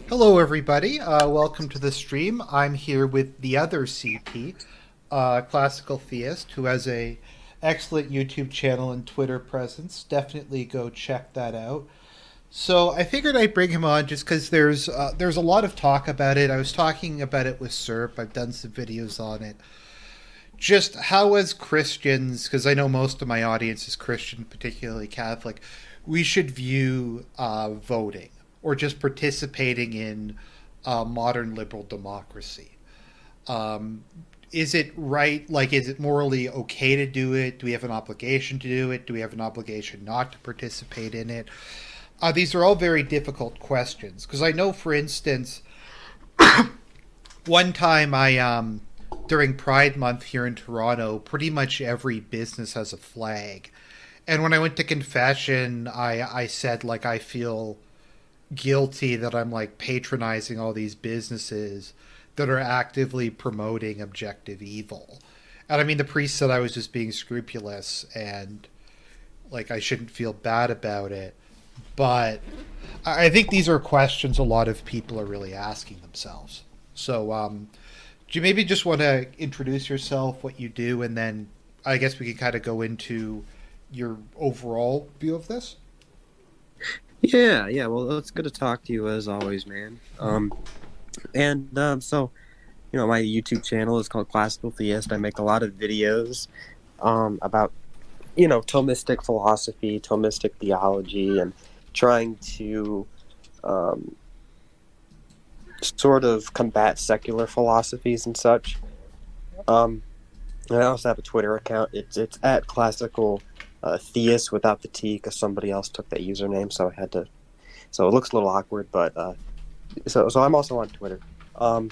Hello, everybody. Welcome to the stream. I'm here with the other CP, classical theist, who has a excellent YouTube channel and Twitter presence. Definitely go check that out. So I figured I'd bring him on just because there's a lot of talk about it. I was talking about it with Serp. I've done some videos on it. Just how as Christians, because I know most of my audience is Christian, particularly Catholic, we should view voting or just participating in modern liberal democracy. Um, is it right? Like, is it morally okay to do it? Do we have an obligation to do it? Do we have an obligation not to participate in it? These are all very difficult questions because I know, for instance, one time during Pride Month here in Toronto, pretty much every business has a flag. And when I went to confession, I said, like, I feel guilty that I'm like patronizing all these businesses that are actively promoting objective evil. And I mean, the priest said I was just being scrupulous and like I shouldn't feel bad about it. But I think these are questions a lot of people are really asking themselves. So, do you maybe just want to introduce yourself, what you do, and then I guess we can kind of go into your overall view of this? Yeah. Well, it's good to talk to you as always, man. My YouTube channel is called Classical Theist. I make a lot of videos about Thomistic philosophy, Thomistic theology, and trying to um, sort of combat secular philosophies and such. Um, and I also have a Twitter account. It's at Classical Theist without the T because somebody else took that username, so I had to. So it looks a little awkward, but so I'm also on Twitter. Um,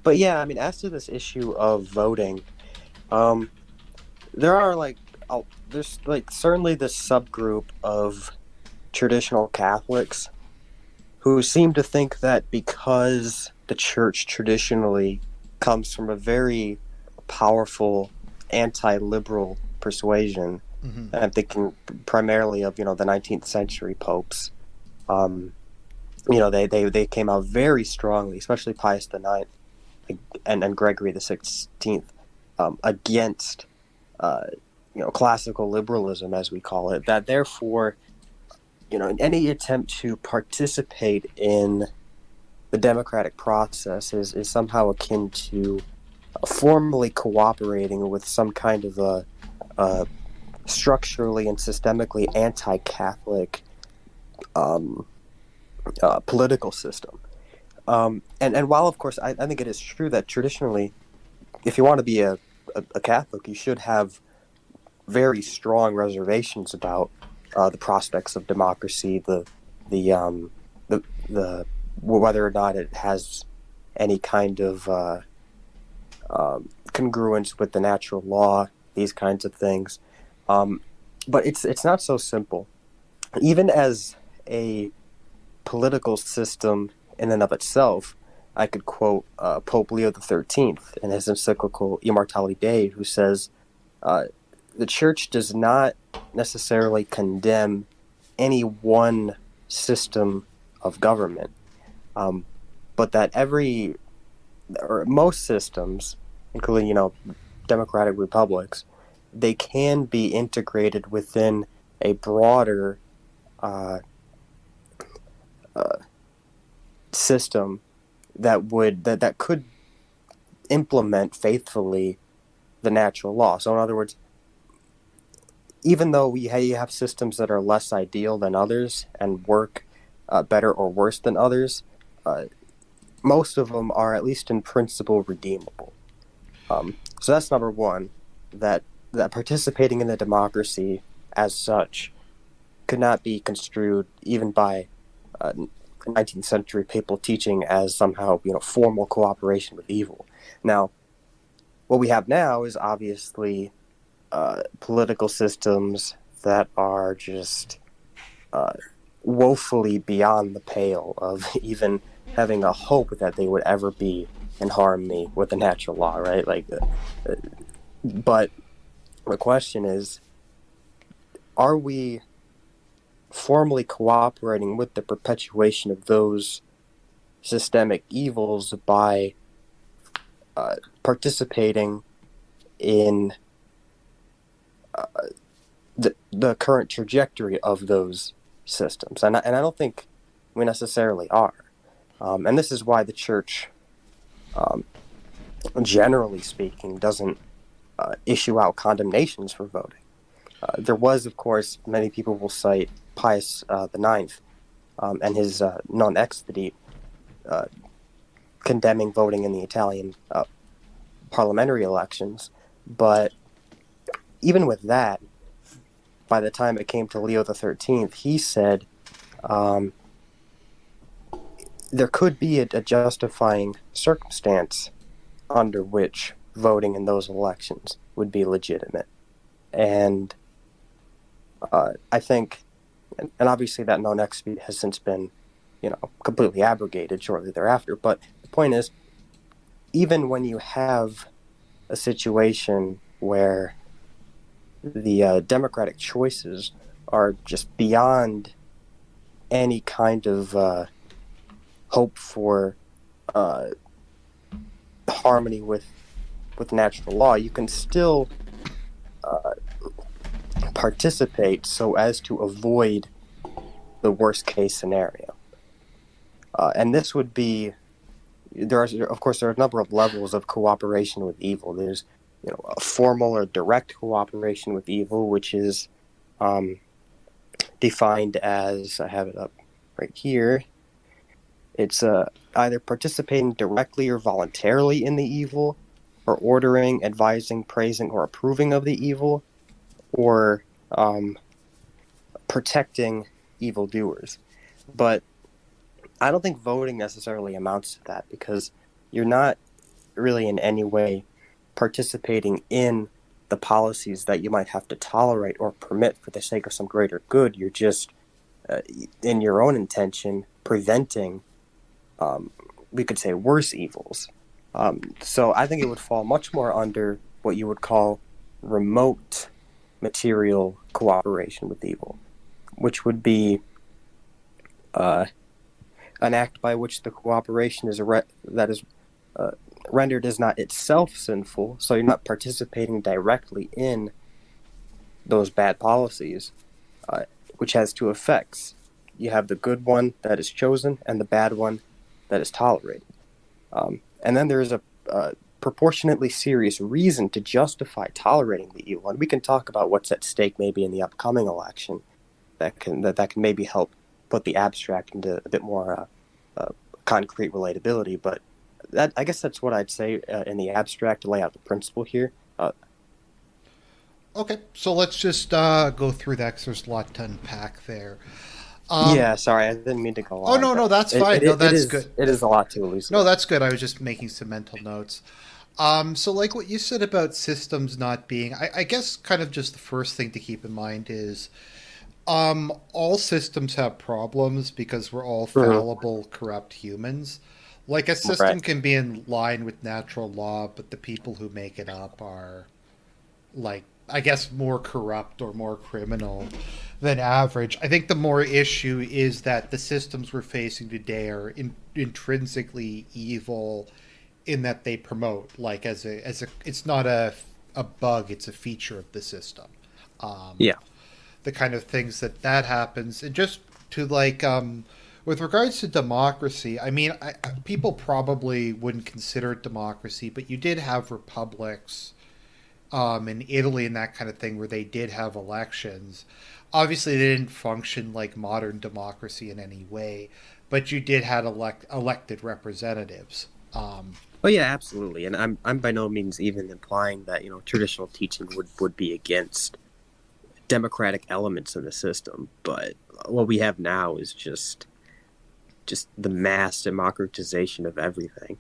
but yeah, I mean, as to this issue of voting, um, there are there's like certainly this subgroup of traditional Catholics who seem to think that because the church traditionally comes from a very powerful anti-liberal persuasion, Mm-hmm. and I'm thinking primarily of the 19th century popes. Um, they came out very strongly, especially Pius IX and Gregory the 16th, against classical liberalism, as we call it. That therefore, in any attempt to participate in the democratic process is somehow akin to formally cooperating with some kind of a structurally and systemically anti-Catholic um, political system. And while, of course, I think it is true that traditionally, if you want to be a Catholic, you should have very strong reservations about the prospects of democracy, the whether or not it has any kind of congruence with the natural law, these kinds of things. But it's not so simple. Even as a political system in and of itself, I could quote Pope Leo XIII in his encyclical Immortali Dei, who says, the church does not necessarily condemn any one system of government, um, but that most systems, including, democratic republics, they can be integrated within a broader uh, uh, system that could implement faithfully the natural law. So, in other words, even though you have systems that are less ideal than others and work better or worse than others, uh, most of them are at least in principle redeemable. So that's number one. That participating in the democracy as such could not be construed even by 19th century papal teaching as somehow formal cooperation with evil. Now, what we have now is obviously political systems that are just uh, woefully beyond the pale of even having a hope that they would ever be in harmony with the natural law, right? But the question is, are we formally cooperating with the perpetuation of those systemic evils by participating in the current trajectory of those systems. And I don't think we necessarily are. And this is why the church, generally speaking, doesn't issue out condemnations for voting. There was, of course, many people will cite Pius the Ninth and his non exedite condemning voting in the Italian parliamentary elections. But even with that, by the time it came to Leo the 13th, he said there could be a justifying circumstance under which voting in those elections would be legitimate. And I think, and obviously that non expedite has since been, completely abrogated shortly thereafter. But the point is, even when you have a situation where the democratic choices are just beyond any kind of hope for harmony with natural law, you can still participate so as to avoid the worst case scenario. And this would be, there are a number of levels of cooperation with evil. There's a formal or direct cooperation with evil, which is defined as, I have it up right here, it's either participating directly or voluntarily in the evil, or ordering, advising, praising, or approving of the evil, or protecting evildoers. But I don't think voting necessarily amounts to that, because you're not really in any way participating in the policies that you might have to tolerate or permit for the sake of some greater good. You're just, in your own intention, preventing, we could say, worse evils. So I think it would fall much more under what you would call remote material cooperation with evil, which would be an act by which the cooperation is rendered is not itself sinful, so you're not participating directly in those bad policies, which has two effects. You have the good one that is chosen and the bad one that is tolerated. And then there is a proportionately serious reason to justify tolerating the evil. And we can talk about what's at stake maybe in the upcoming election that can maybe help put the abstract into a bit more concrete relatability. But I guess that's what I'd say in the abstract to lay out the principle here. Okay, so let's just go through that because there's a lot to unpack there. Yeah, sorry, I didn't mean to go Oh, on. no, that's fine. No, that's good. It is a lot to elucidate. No, that's good. I was just making some mental notes. So like what you said about systems not being, I guess kind of just the first thing to keep in mind is all systems have problems because we're all fallible, corrupt humans. Like a system Right. can be in line with natural law, but the people who make it up are like, I guess, more corrupt or more criminal than average. I think the more issue is that the systems we're facing today are intrinsically evil in that they promote, like it's not a bug, it's a feature of the system. Um, Yeah. the kind of things that happens, and just to like with regards to democracy, I mean, people probably wouldn't consider it democracy, but you did have republics in Italy and that kind of thing where they did have elections. Obviously, they didn't function like modern democracy in any way, but you did have elected representatives. Oh yeah, absolutely. And I'm by no means even implying that traditional teaching would be against democratic elements in the system, but what we have now is just the mass democratization of everything.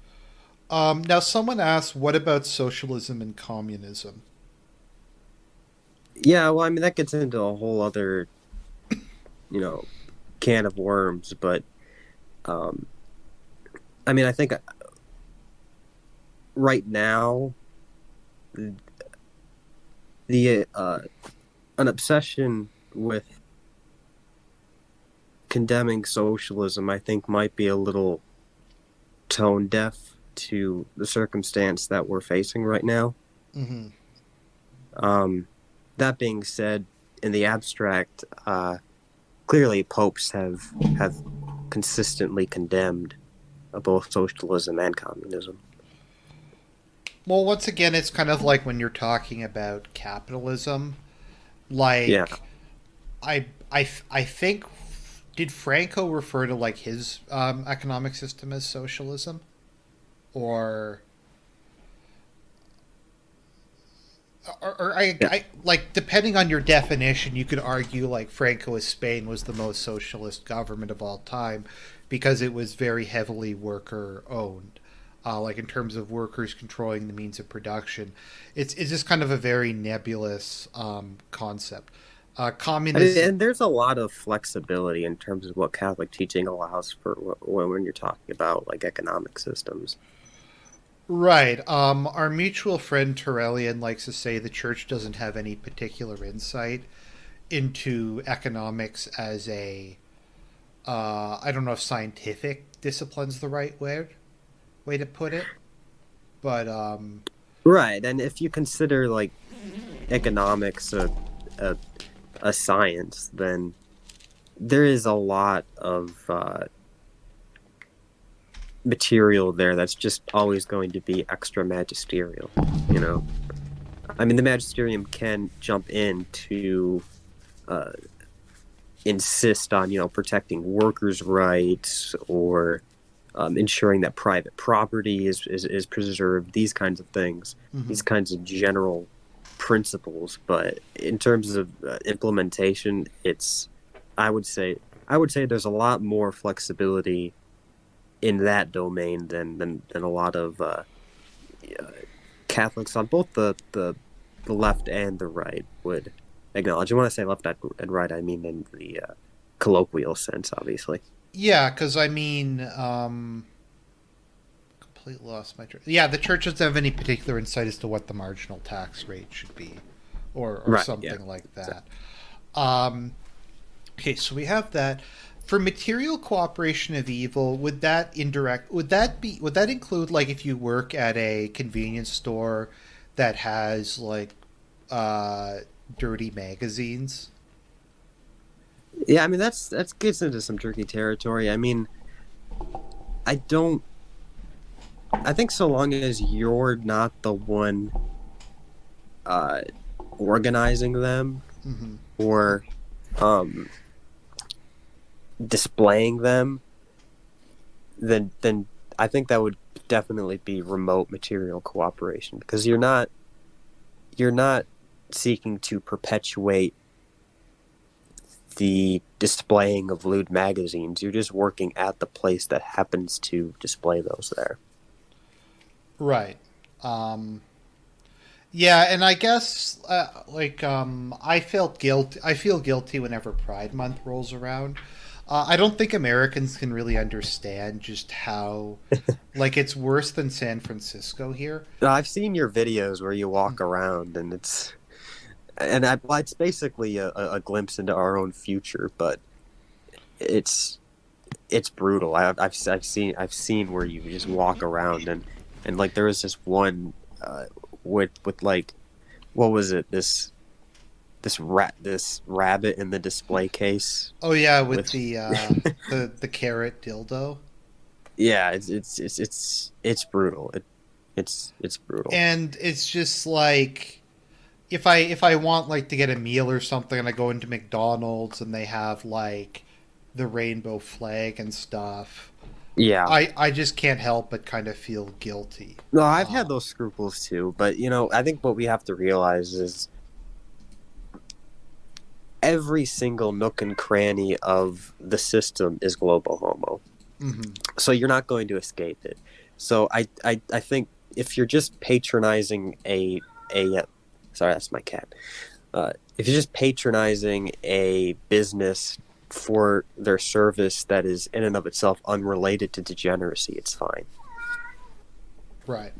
Now, someone asked, what about socialism and communism? Yeah, well, I mean that gets into a whole other you know can of worms, but um, I mean I think right now the an obsession with condemning socialism I think might be a little tone deaf to the circumstance that we're facing right now. Mm-hmm. That being said, in the abstract, clearly popes have consistently condemned both socialism and communism. Well, once again, it's kind of like when you're talking about capitalism. Yeah. Like, I think, did Franco refer to like his economic system as socialism, or Yeah. I like depending on your definition, you could argue like Franco's Spain was the most socialist government of all time because it was very heavily worker owned. Like in terms of workers controlling the means of production, it's just kind of a very nebulous concept. Communism, And there's a lot of flexibility in terms of what Catholic teaching allows for when you're talking about like economic systems. right? Our mutual friend Terrellian likes to say the church doesn't have any particular insight into economics as a I don't know if scientific discipline's the right way to put it, but Right, and if you consider like economics a, a science, then there is a lot of material there that's just always going to be extra magisterial. You know, I mean, the magisterium can jump in to uh, insist on protecting workers' rights or ensuring that private property is preserved. These kinds of things, mhm. these kinds of general principles. But in terms of implementation, it's I would say I would say there's a lot more flexibility in that domain than a lot of Catholics on both the left and the right would acknowledge. And when I say left and right, I mean in the colloquial sense, obviously. Yeah, because I mean, completely lost my train. Yeah, the church doesn't have any particular insight as to what the marginal tax rate should be, or Right. Yeah. something like So, that. Um, okay, so we have that. For material cooperation of evil, would that indirect? Would that include like if you work at a convenience store that has like uh, dirty magazines? yeah. I mean, that's gets into some tricky territory. I mean, I don't. I think so long as you're not the one uh, organizing them Mm-hmm. or um, displaying them, then I think that would definitely be remote material cooperation because you're not seeking to perpetuate the displaying of lewd magazines. You're just working at the place that happens to display those there. Right. Yeah, and I guess I feel guilty whenever Pride Month rolls around. I don't think Americans can really understand just how like it's worse than San Francisco here. Now, I've seen your videos where you walk around, and well, it's basically a glimpse into our own future, but it's it's brutal. I've seen where you just walk around and like there was this one with like what was it this rabbit in the display case Oh yeah, with with the carrot dildo. yeah it's brutal. It's brutal. And it's just like if I want like to get a meal or something and I go into McDonald's and they have like the rainbow flag and stuff, Yeah. I just can't help but kind of feel guilty. No, I've Uh, had those scruples too, but I think what we have to realize is every single nook and cranny of the system is global homo. mm-hmm. So you're not going to escape it. So I think if you're just patronizing a sorry, that's my cat. If you're just patronizing a business for their service that is in and of itself unrelated to degeneracy, it's fine. Right.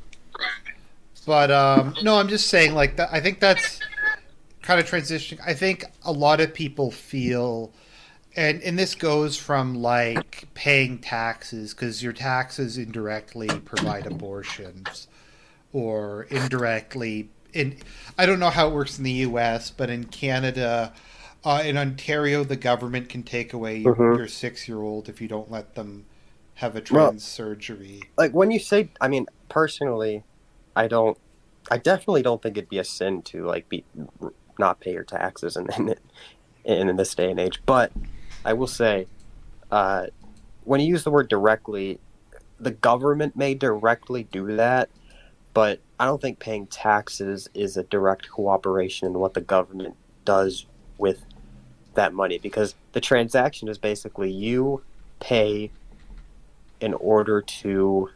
But no, I'm just saying like that. I think that's kind of transitioning. I think a lot of people feel And this goes from like paying taxes because your taxes indirectly provide abortions, or indirectly in, I don't know how it works in the US, but in Canada, in Ontario, the government can take away Hmm. your 6 year old if you don't let them have a Well, trans surgery. like when you say, I mean, personally, I don't, I definitely don't think it'd be a sin to like be not pay your taxes in this day and age. But I will say, uh, when you use the word directly, the government may directly do that, but I don't think paying taxes is a direct cooperation in what the government does with that money because the transaction is basically you pay in order to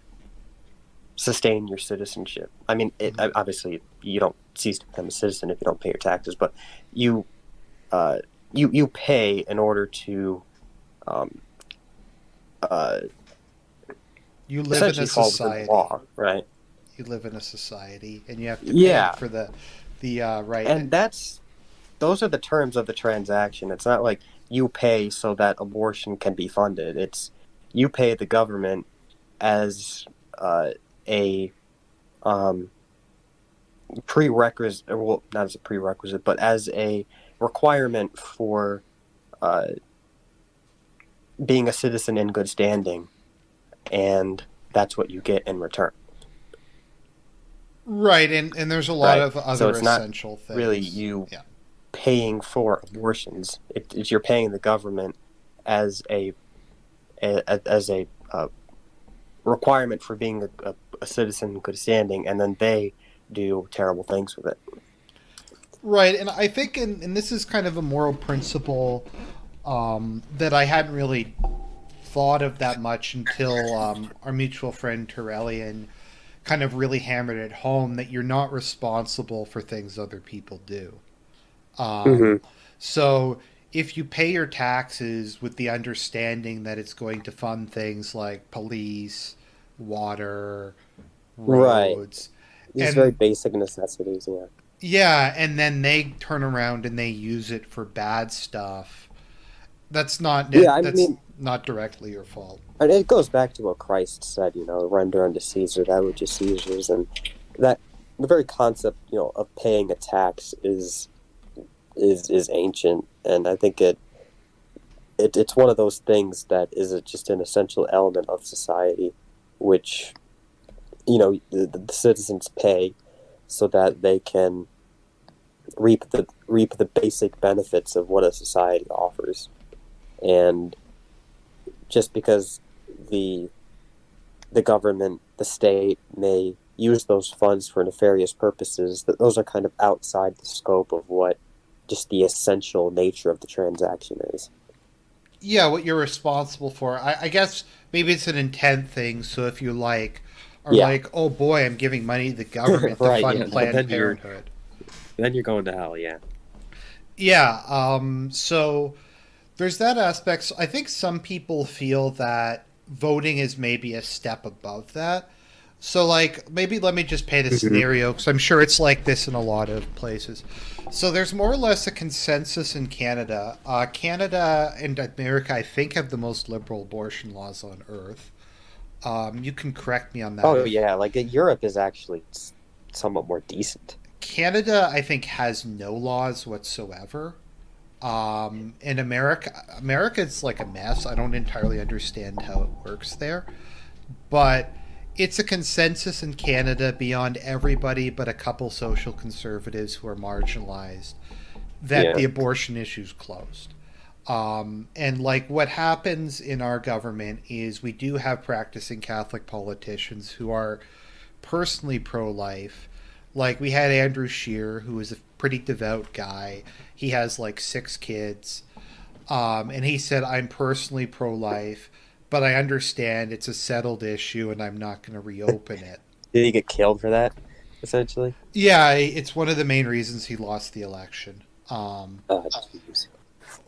sustain your citizenship. I mean, Mhm. obviously you don't cease to become a citizen if you don't pay your taxes, but you uh, you pay in order to um, uh, You live in a essentially fall within the society. law, right? You live in a society, and you have to pay Yeah, for the right. and that's those are the terms of the transaction. It's not like you pay so that abortion can be funded. It's you pay the government as a um, prerequisite, well, not as a prerequisite, but as a requirement for uh, being a citizen in good standing, and that's what you get in return, Right, and there's a lot right? of So other it's not essential really things. you Yeah. paying for abortions. It's you're paying the government as as a requirement for being a citizen in good standing, and then they do terrible things with it. Right, and I think, and this is kind of a moral principle that I hadn't really thought of that much until our mutual friend Terrellian kind of really hammered it home that you're not responsible for things other people do. Mm-hmm. So if you pay your taxes with the understanding that it's going to fund things like police, water, Right. roads, These very and basic necessities. Yeah. yeah, and then they turn around and they use it for bad stuff. Yeah. I That's mean, not directly your fault. and it goes back to what Christ said. You know, render unto Caesar that which is Caesar's, and that the very concept, of paying a tax is ancient, and I think it's one of those things that is just an essential element of society, which the citizens pay so that they can reap the basic benefits of what a society offers. And just because the the government, the state may use those funds for nefarious purposes, that those are kind of outside the scope of what just the essential nature of the transaction is. Yeah, what you're responsible for. I guess maybe it's an intent thing. So if you like are Yeah. like, oh boy, I'm giving money to the government to Right. fund Yeah. Well, Planned Parenthood. then you're going to hell. Yeah. Yeah. So there's that aspect. So I think some people feel that voting is maybe a step above that. So, like, maybe let me just paint a Hmm. scenario because I'm sure it's like this in a lot of places. So, there's more or less a consensus in Canada. Canada and America, I think, have the most liberal abortion laws on earth. You can correct me on that Oh if yeah. Like Europe is actually somewhat more decent. Canada, I think, has no laws whatsoever. In America, it's like a mess. I don't entirely understand how it works there, but it's a consensus in Canada beyond everybody but a couple social conservatives who are marginalized that Yeah. the abortion issue is closed. And like what happens in our government is we do have practicing Catholic politicians who are personally pro life. Like we had Andrew Scheer, who is a pretty devout guy. He has like 6 kids. And he said, I'm personally pro life, but I understand it's a settled issue and I'm not going to reopen it. Did he get killed for that? Essentially. Yeah, it's one of the main reasons he lost the election. Um, Jeez.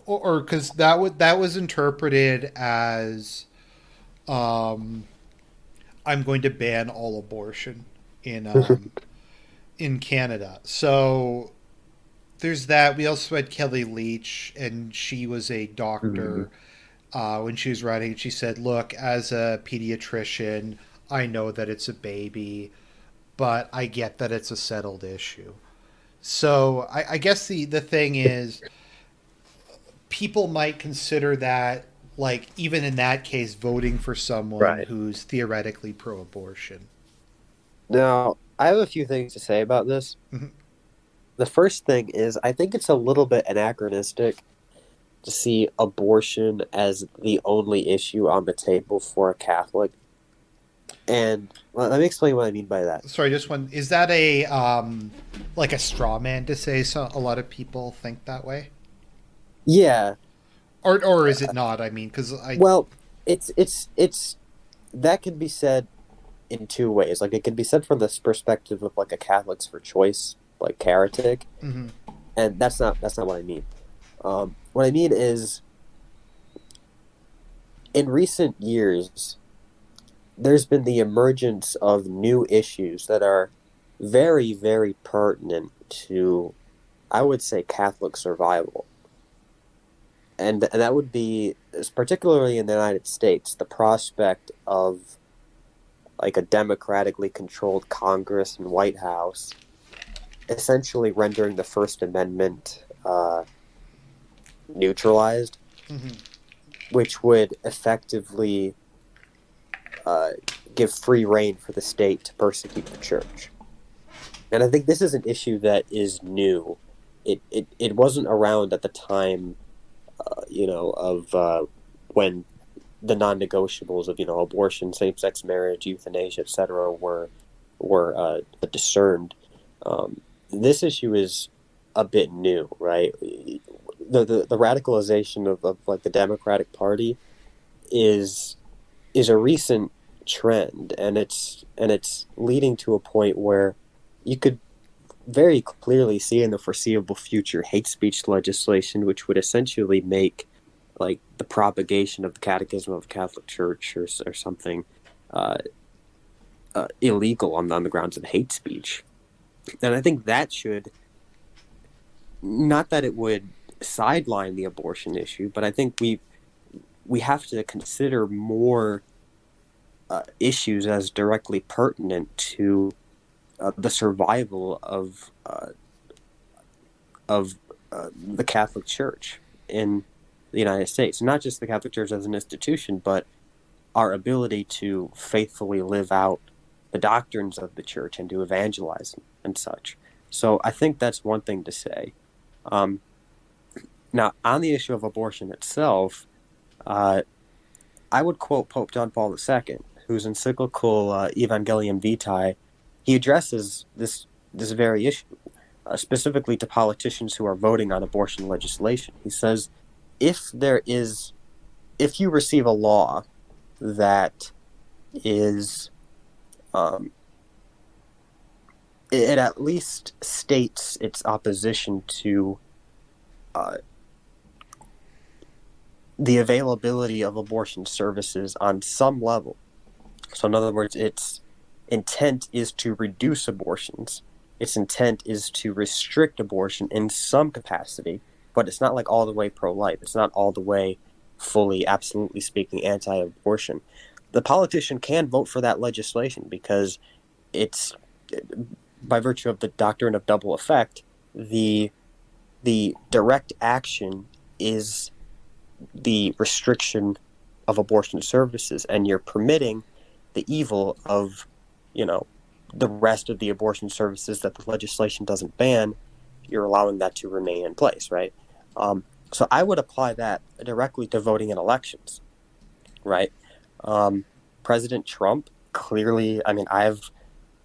or because that was interpreted as um, I'm going to ban all abortion in um, in Canada. So there's that. We also had Kelly Leach, and she was a Mm-hmm. doctor. When she was writing, she said, "Look, as a pediatrician, I know that it's a baby, but I get that it's a settled issue." So I guess the thing is, people might consider that, like, even in that case, voting for someone Right. who's theoretically pro-abortion. Now, I have a few things to say about this. The first thing is, I think it's a little bit anachronistic to see abortion as the only issue on the table for a Catholic. And let me explain what I mean by that. Sorry, just one. Is that a like a straw man to say? So a lot of people think that way, Yeah, or is it not? I mean, because I. well, it's that can be said in two ways. Like it can be said from this perspective of like a Catholics for choice, like heretic, Mm-hmm, and that's not what I mean. What I mean is, in recent years, there's been the emergence of new issues that are very, very pertinent to, I would say, Catholic survival. And that would be, particularly in the United States, the prospect of like a democratically controlled Congress and White House essentially rendering the First Amendment neutralized, mm-hmm. which would effectively uh, give free rein for the state to persecute the church. And I think this is an issue that is new. It wasn't around at the time, of when the non-negotiables of abortion, same-sex marriage, euthanasia, etc. were discerned. This issue is a bit new, right? The radicalization of like the Democratic Party is a recent trend, and it's leading to a point where you could very clearly see in the foreseeable future hate speech legislation, which would essentially make like the propagation of the Catechism of the Catholic Church or something uh, illegal on the grounds of hate speech. And I think that should, not that it would sideline the abortion issue, but I think we have to consider more issues as directly pertinent to the survival of the Catholic Church in the United States. Not just the Catholic Church as an institution, but our ability to faithfully live out the doctrines of the church and to evangelize and such. So I think that's one thing to say. Um, Now, on the issue of abortion itself, uh, I would quote Pope John Paul II, whose encyclical Evangelium Vitae, he addresses this very issue, specifically to politicians who are voting on abortion legislation. He says, if there is, if you receive a law that is, um, it at least states its opposition to uh, the availability of abortion services on some level. So, in other words, its intent is to reduce abortions. Its intent is to restrict abortion in some capacity, but it's not like all the way pro-life. It's not all the way fully, absolutely speaking, anti-abortion. The politician can vote for that legislation because it's, by virtue of the doctrine of double effect, the direct action is the restriction of abortion services, and you're permitting the evil of, you know, the rest of the abortion services that the legislation doesn't ban. You're allowing that to remain in place, right? So I would apply that directly to voting in elections, right? Um, President Trump clearly, I mean,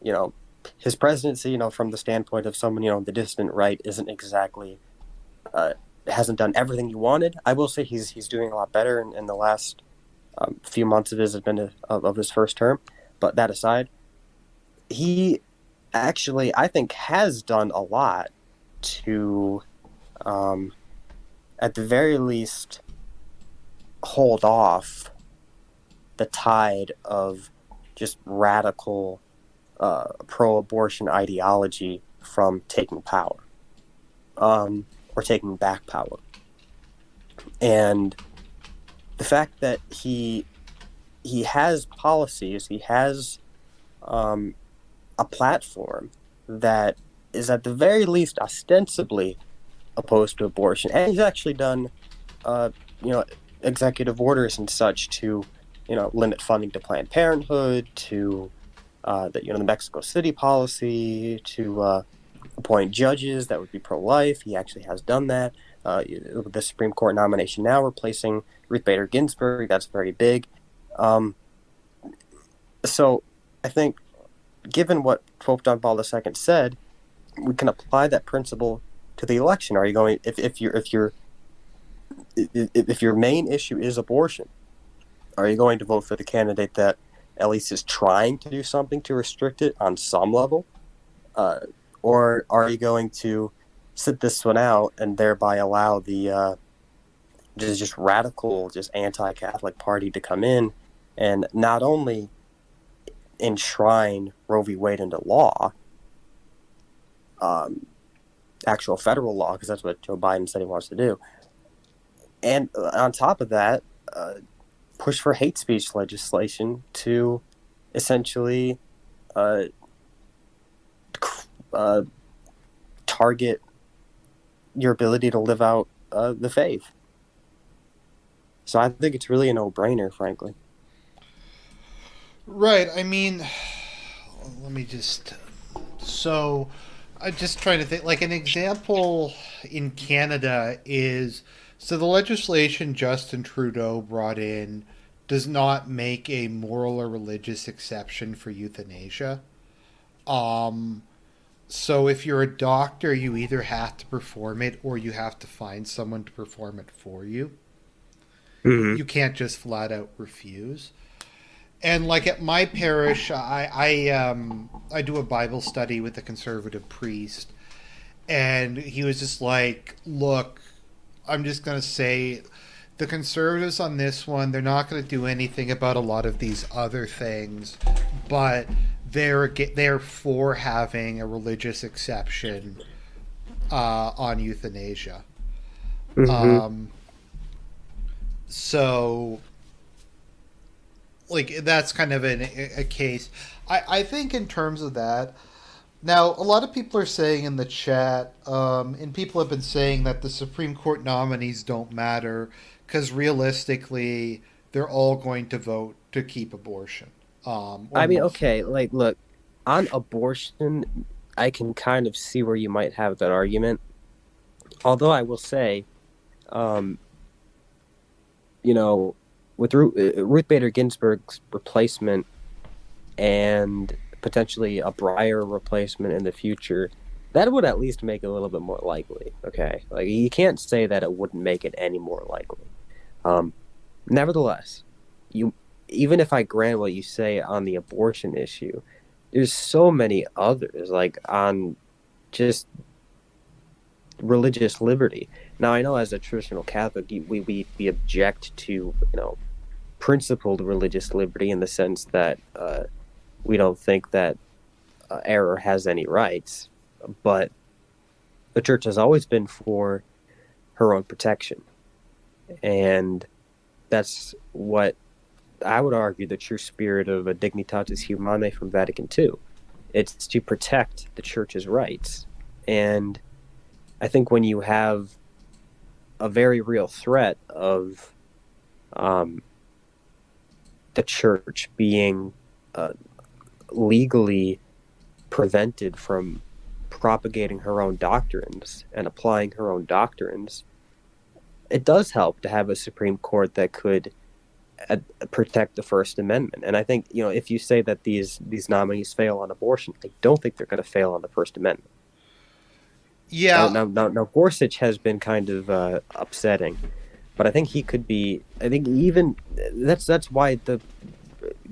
you know, his presidency, from the standpoint of someone, the distant right, isn't exactly uh, hasn't done everything he wanted. I will say he's doing a lot better in the last few months of his first term. But that aside, he actually, I think, has done a lot to, um, at the very least, hold off the tide of just radical pro-abortion ideology from taking power. or taking back power. And the fact that he has policies, he has um, a platform that is at the very least ostensibly opposed to abortion, and he's actually done, uh, you know, executive orders and such to, limit funding to Planned Parenthood, to the Mexico City policy, to appoint judges that would be pro-life. He actually has done that. The Supreme Court nomination now replacing Ruth Bader Ginsburg, that's very big. Um, so I think, given what Pope John Paul II said, we can apply that principle to the election. Are you going, if your main issue is abortion, are you going to vote for the candidate that at least is trying to do something to restrict it on some level? Or are you going to sit this one out and thereby allow the just radical, just anti-Catholic party to come in and not only enshrine Roe v. Wade into law, actual federal law, because that's what Joe Biden said he wants to do, and on top of that, push for hate speech legislation to essentially target your ability to live out the faith. So I think it's really a no-brainer, frankly. Right. I mean, let me just. So, I'm just trying to think. Like, an example in Canada is. So, the legislation Justin Trudeau brought in does not make a moral or religious exception for euthanasia. Um, so, if you're a doctor, you either have to perform it or you have to find someone to perform it for you. Mm-hmm. You can't just flat out refuse. And like at my parish, I do a Bible study with a conservative priest, and he was just like, "Look, I'm just gonna say, the conservatives on this one, they're not gonna do anything about a lot of these other things, but they're for having a religious exception on euthanasia." Mm-hmm. Um, so like that's kind of a case. I think in terms of that, now a lot of people are saying in the chat, and people have been saying that the Supreme Court nominees don't matter because realistically they're all going to vote to keep abortion, or I mean, most of okay, them. like, look, on abortion, I can kind of see where you might have that argument. Although I will say, um, you know, with Ruth Bader Ginsburg's replacement and potentially a Breyer replacement in the future, that would at least make it a little bit more likely. Okay, like you can't say that it wouldn't make it any more likely. Um, Nevertheless, you even if I grant what you say on the abortion issue, there's so many others, like on just religious liberty. Now, I know as a traditional Catholic, we object to principled religious liberty in the sense that we don't think that error has any rights, but the church has always been for her own protection, and that's what I would argue the true spirit of a Dignitatis Humanae from Vatican II. It's to protect the church's rights. And I think when you have a very real threat of um, the church being uh, legally prevented from propagating her own doctrines and applying her own doctrines, it does help to have a Supreme Court that could protect the First Amendment. And I think, if you say that these nominees fail on abortion, I don't think they're going to fail on the First Amendment. Now, Yeah, now, now, now Gorsuch has been kind of upsetting, but I think he could be. I think even that's why the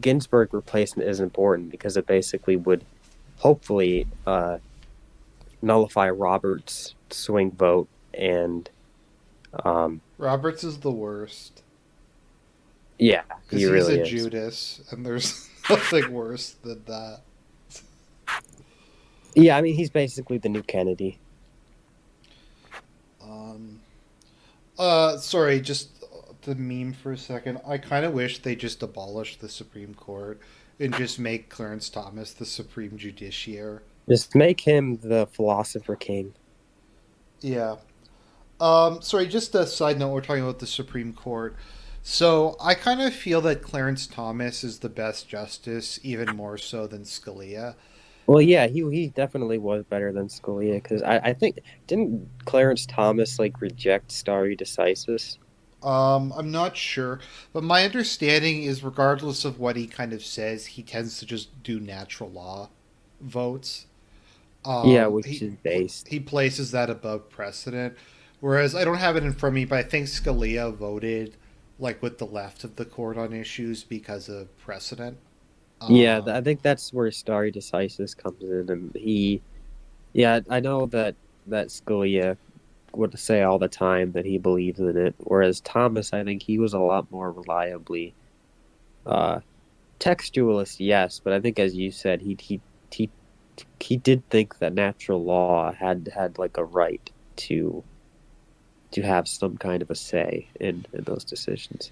Ginsburg replacement is important, because it basically would hopefully nullify Roberts' swing vote and Roberts is the worst yeah, because he he's a really is. Judas, and there's nothing worse than that. Yeah, I mean he's basically the new Kennedy. sorry, just the meme for a second. I kind of wish they just abolished the Supreme Court and just make Clarence Thomas the Supreme Judiciary. Just make him the philosopher king. Yeah. Sorry, just a side note. We're talking about the Supreme Court. So I kind of feel that Clarence Thomas is the best justice, even more so than Scalia. Well, yeah, he definitely was better than Scalia because I think didn't Clarence Thomas like reject stare decisis? I'm not sure, but my understanding is, regardless of what he kind of says, he tends to just do natural law votes. Yeah, Um, which he is based. he places that above precedent. Whereas I don't have it in front of me, but I think Scalia voted like with the left of the court on issues because of precedent. Yeah, Um, I think that's where stare decisis comes in, and yeah, I know that Scalia would say all the time that he believes in it, whereas Thomas, I think he was a lot more reliably uh, textualist, yes, but I think as you said, he he did think that natural law had like a right to have some kind of a say in those decisions.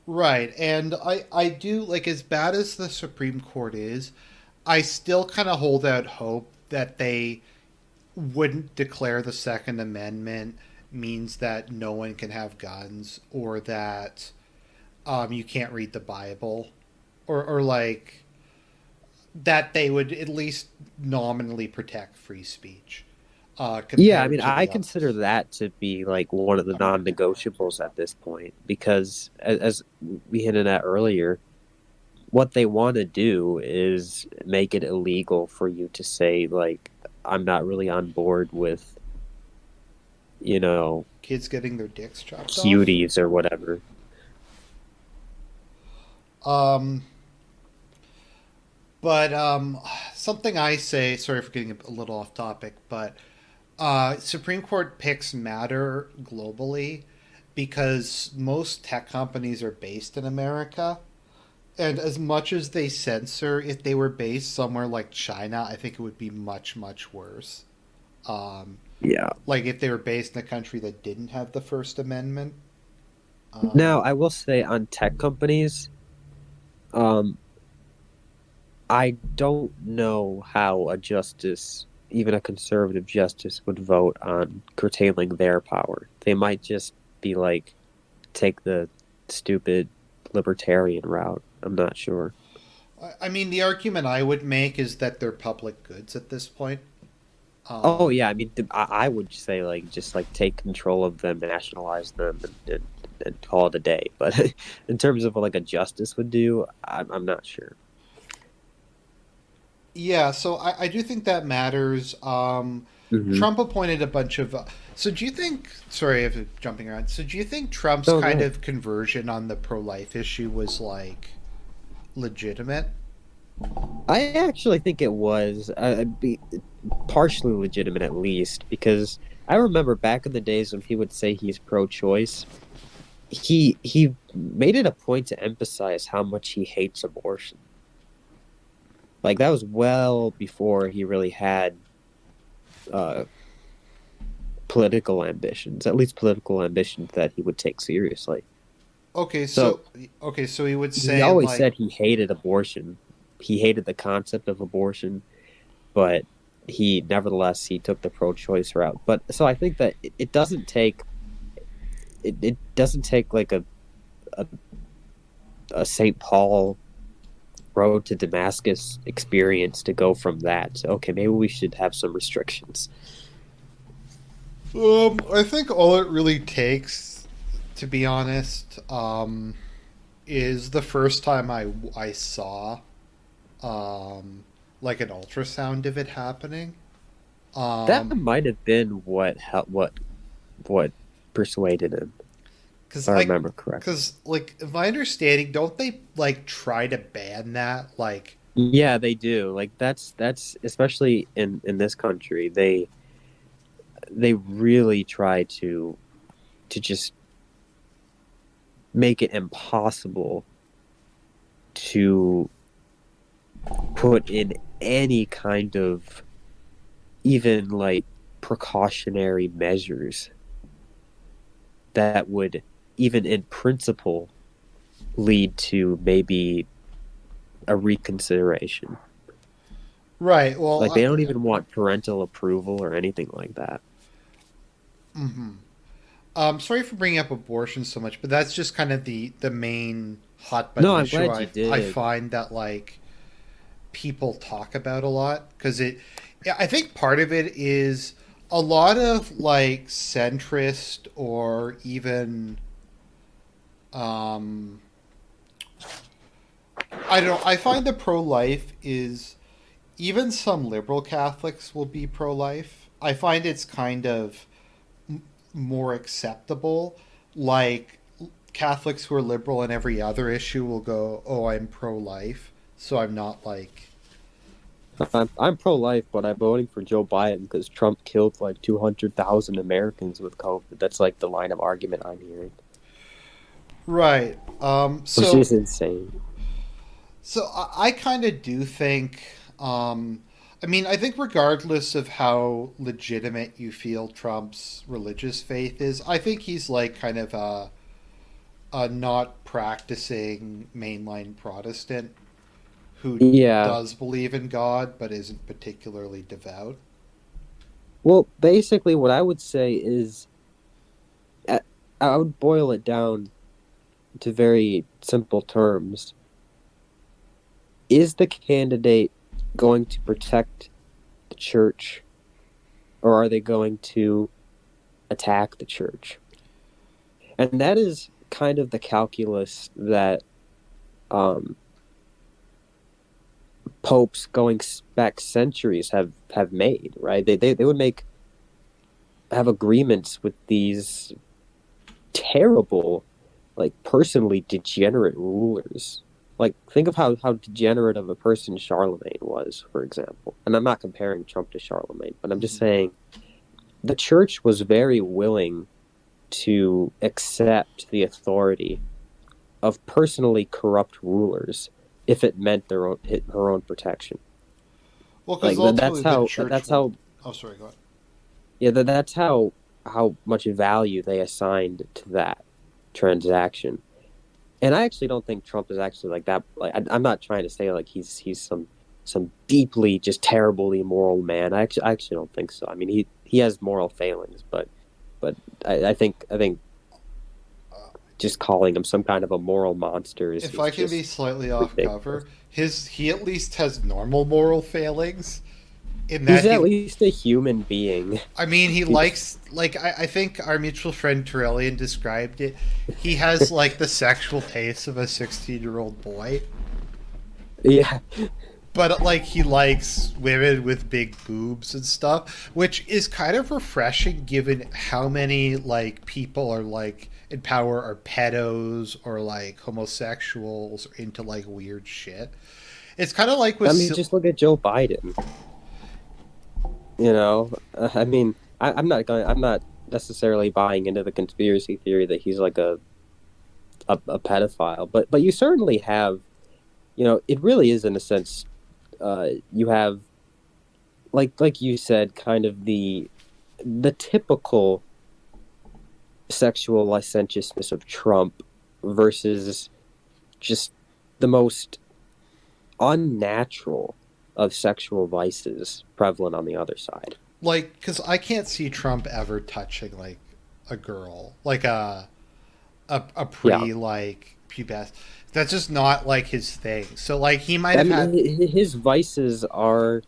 right, and I do like, as bad as the Supreme Court is, I still kind of hold out hope that they wouldn't declare the Second Amendment means that no one can have guns, or that you can't read the Bible, or like that they would at least nominally protect free speech Yeah, I compared mean, to I the other. consider that to be like one of the non-negotiables at this point because, as we hinted at earlier, what they want to do is make it illegal for you to say like, I'm not really on board with, you know, Kids getting their dicks chopped off. cuties or whatever. Um, but something I say, sorry for getting a little off topic, but Supreme Court picks matter globally because most tech companies are based in America. And as much as they censor, if they were based somewhere like China, I think it would be much, much worse. Um, Yeah. like if they were based in a country that didn't have the First Amendment. Now, Um, I will say on tech companies, um, I don't know how a justice, even a conservative justice, would vote on curtailing their power. They might just be like, take the stupid libertarian route. I'm not sure. I mean, the argument I would make is that they're public goods at this point. Oh Um, yeah, I mean, I would say like just like take control of them, nationalize them, and call it a day. But in terms of what like a justice would do, I'm not sure. yeah, so I do think that matters. Hmm. Trump appointed a bunch of. So do you think? Sorry, if I'm jumping around. So do you think Trump's No, go kind ahead. of conversion on the pro-life issue was like legitimate? I actually think it was partially legitimate, at least, because I remember back in the days when he would say he's pro-choice, he made it a point to emphasize how much he hates abortion. Like that was well before he really had uh, political ambitions, at least political ambitions that he would take seriously. Okay, So so he would he say always like, said he hated abortion. He hated the concept of abortion, but he took the pro-choice route. But so I think that it doesn't take it doesn't take like a, a St. Paul road to Damascus experience to go from that. So, okay, maybe we should have some restrictions. I think all it really takes, to be honest, is the first time I saw um like an ultrasound of it happening. That Um, might have been what persuaded him, if Cause I I, remember correctly. cause like, if my understanding, don't they like try to ban that? Like, Yeah, they do. Like that's especially in this country, they really try to just make it impossible to put in any kind of even like precautionary measures. that would, even in principle, lead to maybe a reconsideration. Right. Well, Like, they don't even want parental approval or anything like that. mhm. Sorry for bringing up abortion so much, but that's just kind of the main hot No, button I'm issue glad you I did. find that like people talk about a lot because it. Yeah, I think part of it is a lot of like centrist or even um, I don't know. I find the pro life is even some liberal Catholics will be pro life. I find it's kind of more acceptable. Like Catholics who are liberal in every other issue will go, "Oh, I'm pro life," so I'm not like. I'm pro-life, but I'm voting for Joe Biden because Trump killed like 200,000 Americans with COVID. That's like the line of argument I'm hearing, Right. which is insane. So I kind of do think. I mean, I think regardless of how legitimate you feel Trump's religious faith is, I think he's like kind of a not practicing mainline Protestant who Yeah. does believe in God but isn't particularly devout. Well, basically, what I would say is I I would boil it down to very simple terms. Is the candidate going to protect the church, or are they going to attack the church? And that is kind of the calculus that um, popes going back centuries have made, right? They would have agreements with these terrible, like personally degenerate rulers. Like think of how degenerate of a person Charlemagne was, for example. And I'm not comparing Trump to Charlemagne, but I'm just Mm-hmm. saying the church was very willing to accept the authority of personally corrupt rulers if it meant her own protection. Well, because Like ultimately the church that's will. how Oh, sorry, go ahead. yeah that's how much value they assigned to that transaction. And I actually don't think Trump is actually like that. Like I'm not trying to say like he's some deeply just terribly immoral man. I actually don't think so. I mean he has moral failings, but I think just calling him some kind of a moral monster If is I can be just slightly off ridiculous. cover, he at least has normal moral failings in He's that at he. least a human being. I mean, he He's likes like I think our mutual friend Torellian described it. He has like the sexual taste of a 16-year-old boy, yeah. but like he likes women with big boobs and stuff, which is kind of refreshing given how many like people are like in power are pedos or like homosexuals or into like weird shit. It's kind of like with I mean just look at Joe Biden. You know, I mean, I'm not necessarily buying into the conspiracy theory that he's like a pedophile, but you certainly have, you know, it really is in a sense, you have like you said, kind of the typical sexual licentiousness of Trump versus just the most unnatural of sexual vices prevalent on the other side. like because I can't see Trump ever touching like a girl, like a Yeah. pre like pubescent. That's just not like his thing. So like he might I have had. mean, his vices are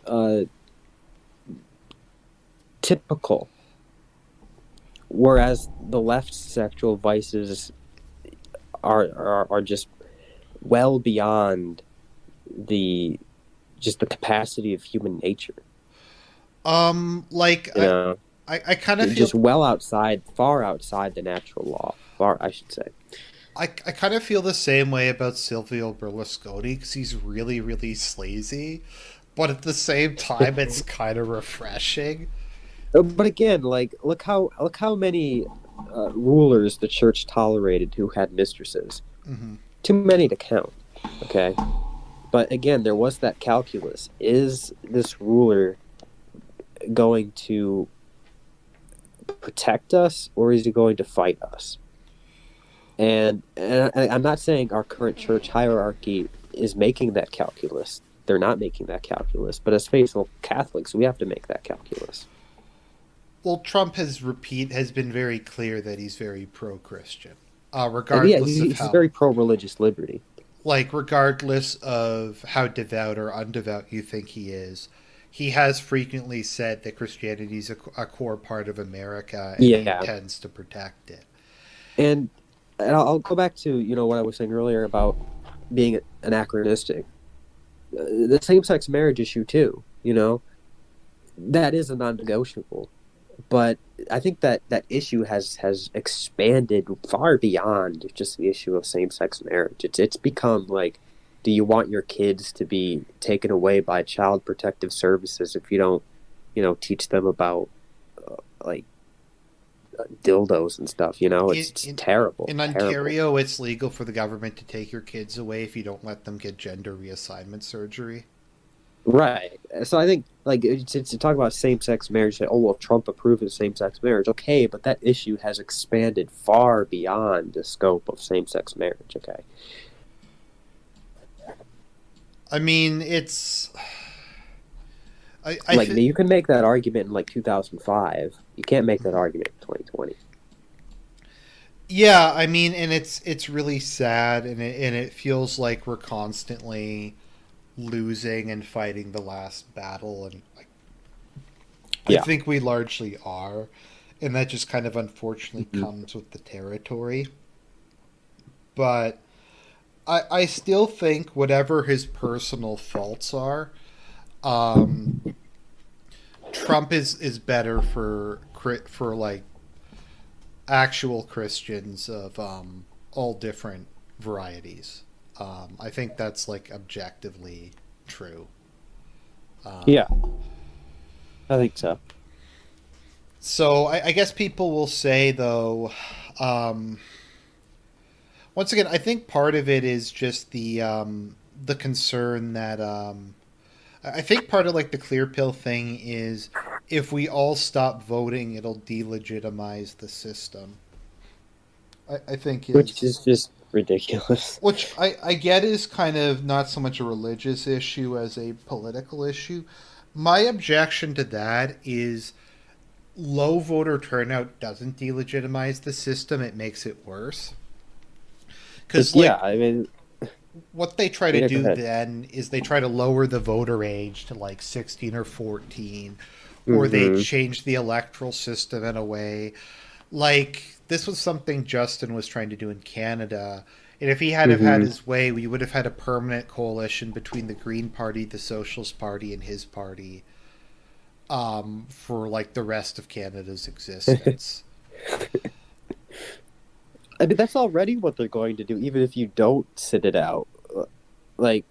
uh, typical, whereas the left's sexual vices are just well beyond the just the capacity of human nature. Like You know, I kind of feel just well outside, far outside the natural law. Far, I should say. I kind of feel the same way about Silvio Berlusconi because he's really sleazy, but at the same time it's kind of refreshing. But again, like look how many rulers the church tolerated who had mistresses. Hmm. Too many to count. Okay, but again, there was that calculus: is this ruler going to protect us or is he going to fight us? And I'm not saying our current church hierarchy is making that calculus. They're not making that calculus. But as faithful Catholics, we have to make that calculus. Well, Trump has been very clear that he's very pro-Christian, Yeah, regardless of he's how, very pro religious liberty. like, regardless of how devout or undevout you think he is. He has frequently said that Christianity is a core part of America, and he Yeah, intends to protect it. and I'll go back to what I was saying earlier about being anachronistic. The same-sex marriage issue too. That is a non-negotiable. But I think that issue has expanded far beyond just the issue of same-sex marriage. It's become like, do you want your kids to be taken away by child protective services if you don't, teach them about like dildos and stuff? It's terrible, In terrible. Ontario, it's legal for the government to take your kids away if you don't let them get gender reassignment surgery. Right. So I think, like, to talk about same-sex marriage, say, oh well, Trump approved of same-sex marriage. Okay, but that issue has expanded far beyond the scope of same-sex marriage. Okay. I mean, it's. I Like, you can make that argument in like 2005. You can't make that argument in 2020. Yeah, I mean, and it's really sad, and it feels like we're constantly losing and fighting the last battle, and like, I Yeah. think we largely are, and that just kind of unfortunately Hmm. comes with the territory. But I still think whatever his personal faults are, um, Trump is better for like actual Christians of all different varieties. I think that's like objectively true. Yeah, Um, I think so. so I guess people will say though, um, once again, I think part of it is just the concern that I think part of like the clear pill thing is if we all stop voting, it'll delegitimize the system. I think Which is is just ridiculous. which I get is kind of not so much a religious issue as a political issue. My objection to that is low voter turnout doesn't delegitimize the system, it makes it worse. Because, Yeah, like, I mean, what they try to yeah, go do ahead. then is they try to lower the voter age to like 16 or 14, or they Hmm. change the electoral system in a way. Like, this was something Justin was trying to do in Canada. And if he had have had Hmm. his way, we would have had a permanent coalition between the Green Party, the Socialist Party, and his party for like the rest of Canada's existence. I mean, that's already what they're going to do, even if you don't sit it out. Like,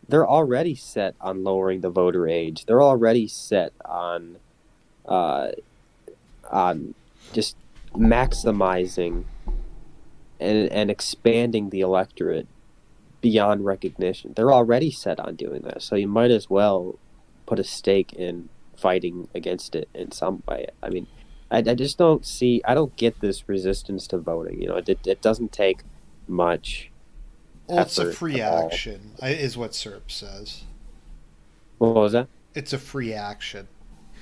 they're already set on lowering the voter age. They're already set uh, on just maximizing and expanding the electorate beyond recognition. They're already set on doing that, so you might as well put a stake in fighting against it in some way. I mean, I just don't see. I don't get this resistance to voting. It doesn't take much Well, it's a effort free at all. action, is what SERP says. What was that? It's a free action.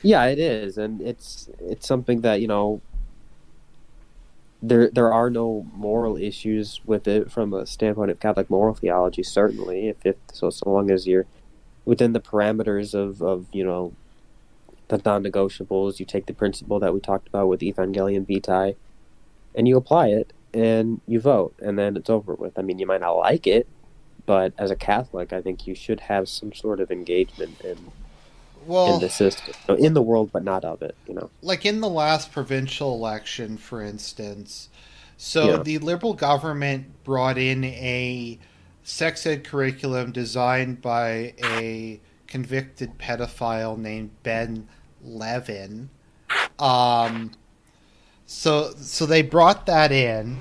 Yeah, it is, and it's something that there are no moral issues with it from a standpoint of Catholic moral theology. Certainly, if so long as you're within the parameters of the non-negotiables, you take the principle that we talked about with Evangelium Vitae, and you apply it, and you vote, and then it's over with. I mean, you might not like it, but as a Catholic, I think you should have some sort of engagement in Well, the system, in the world, but not of it. like in the last provincial election, for instance, so Yeah. the Liberal government brought in a sex ed curriculum designed by a convicted pedophile named Ben Levin. Um, so they brought that in,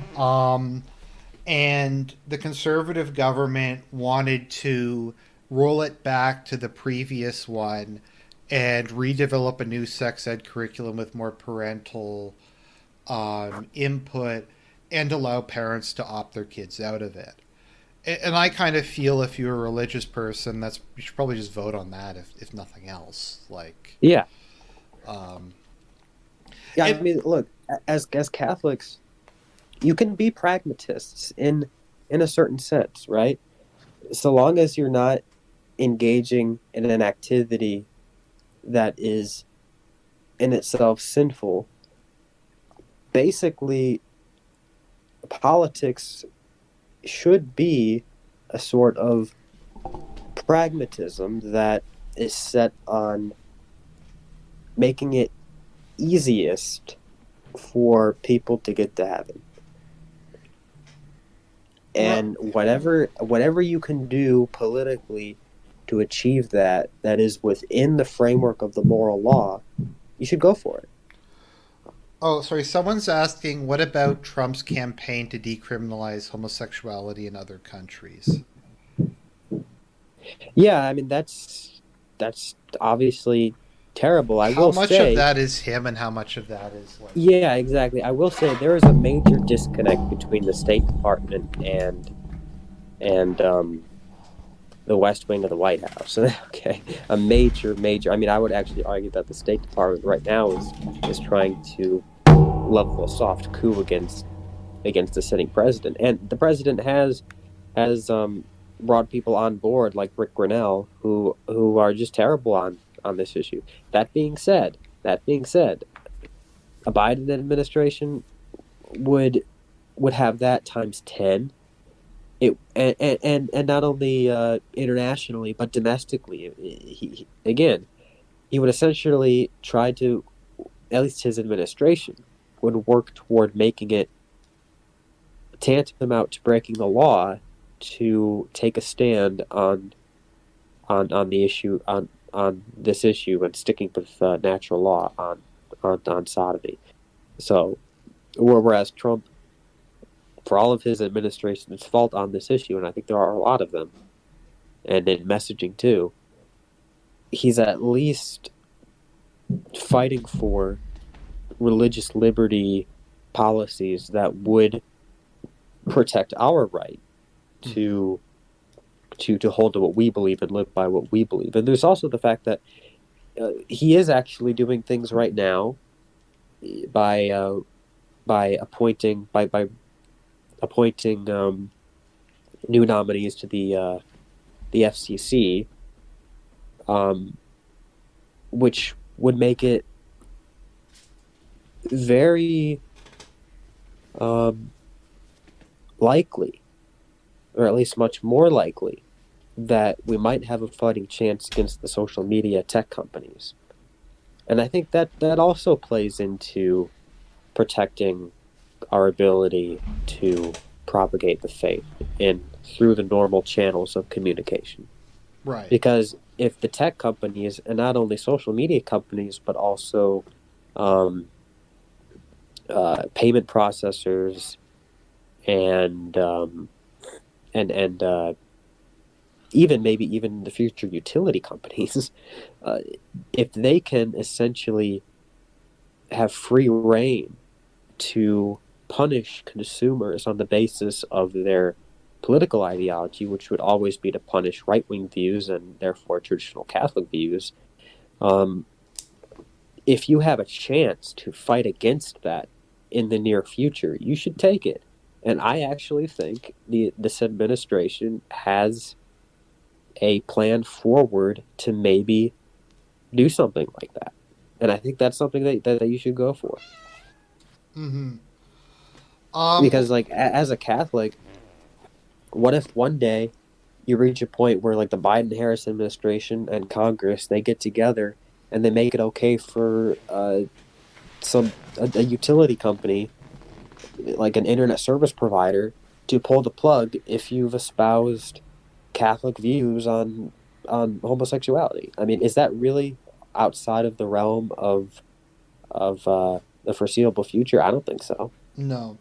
and the conservative government wanted to roll it back to the previous one and redevelop a new sex ed curriculum with more parental input and allow parents to opt their kids out of it. And I kind of feel if you're a religious person, that's you should probably just vote on that if nothing else. Like, Yeah, um, yeah. I it. mean, look, as Catholics, you can be pragmatists in a certain sense, right? So long as you're not engaging in an activity that is in itself sinful. Basically, politics should be a sort of pragmatism that is set on making it easiest for people to get to heaven. And whatever you can do politically to achieve that is within the framework of the moral law, you should go for it. Oh, sorry. Someone's asking, what about Trump's campaign to decriminalize homosexuality in other countries? Yeah, I mean that's obviously terrible. I How will much of say, that is him, and how much of that is like? yeah, exactly. I will say there is a major disconnect between the State Department and the West Wing of the White House. Okay, a major. I mean, I would actually argue that the State Department right now is trying to level a soft coup against the sitting president, and the president has brought people on board like Rick Grinnell who are just terrible on this issue. That being said, a Biden administration would would have that times 10. It and not only internationally but domestically. Again, he would essentially try to, at least his administration would work toward making it tantamount to breaking the law to take a stand on the issue on this issue and sticking with natural law on sodomy. So, whereas Trump, for all of his administration's fault on this issue, and I think there are a lot of them, and in messaging too, he's at least fighting for religious liberty policies that would protect our right Mm-hmm. to to hold to what we believe and live by what we believe. And there's also the fact that he is actually doing things right now by appointing new nominees to the FCC, um, which would make it very um, likely, or at least much more likely, that we might have a fighting chance against the social media tech companies. And I think that also plays into protecting our ability to propagate the faith in through the normal channels of communication. Right. Because if the tech companies, and not only social media companies, but also um, payment processors and and even maybe even in the future utility companies, uh, if they can essentially have free reign to punish consumers on the basis of their political ideology, which would always be to punish right wing views and therefore traditional Catholic views, um, if you have a chance to fight against that in the near future, you should take it. And I actually think this administration has a plan forward to maybe do something like that. And I think that's something that you should go for. Mm-hmm. Because, like, as a Catholic, what if one day you reach a point where, like, the Biden Harris administration and Congress, they get together and they make it okay for a utility company, like an internet service provider, to pull the plug if you've espoused Catholic views on homosexuality. I mean, is that really outside of the realm of the foreseeable future? I don't think so. No.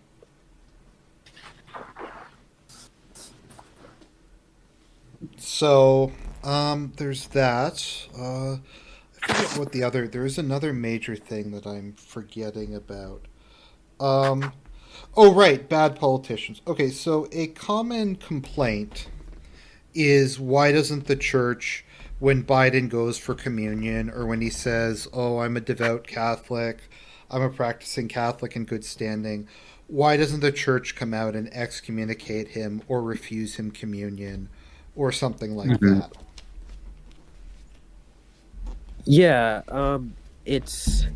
So, there's that. I forget what the other. There's another major thing that I'm forgetting about. Um, oh, right, bad politicians. Okay, so a common complaint is why doesn't the church, when Biden goes for communion or when he says, "Oh, I'm a devout Catholic, I'm a practicing Catholic in good standing," why doesn't the church come out and excommunicate him or refuse him communion or something like Hmm. that? Yeah, it's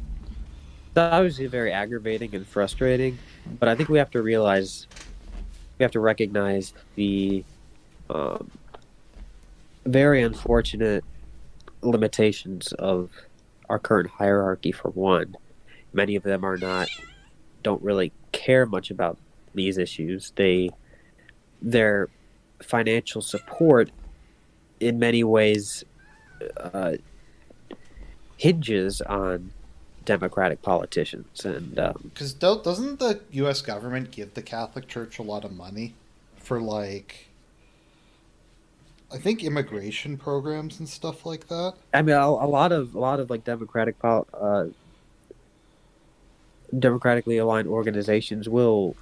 obviously very aggravating and frustrating, but I think we have to recognize the um, very unfortunate limitations of our current hierarchy. For one, many of them don't really care much about these issues. Their financial support in many ways uh, hinges on Democratic politicians, and Because doesn't the U.S. government give the Catholic Church a lot of money for like I think immigration programs and stuff like that? I mean a lot of like democratically aligned organizations will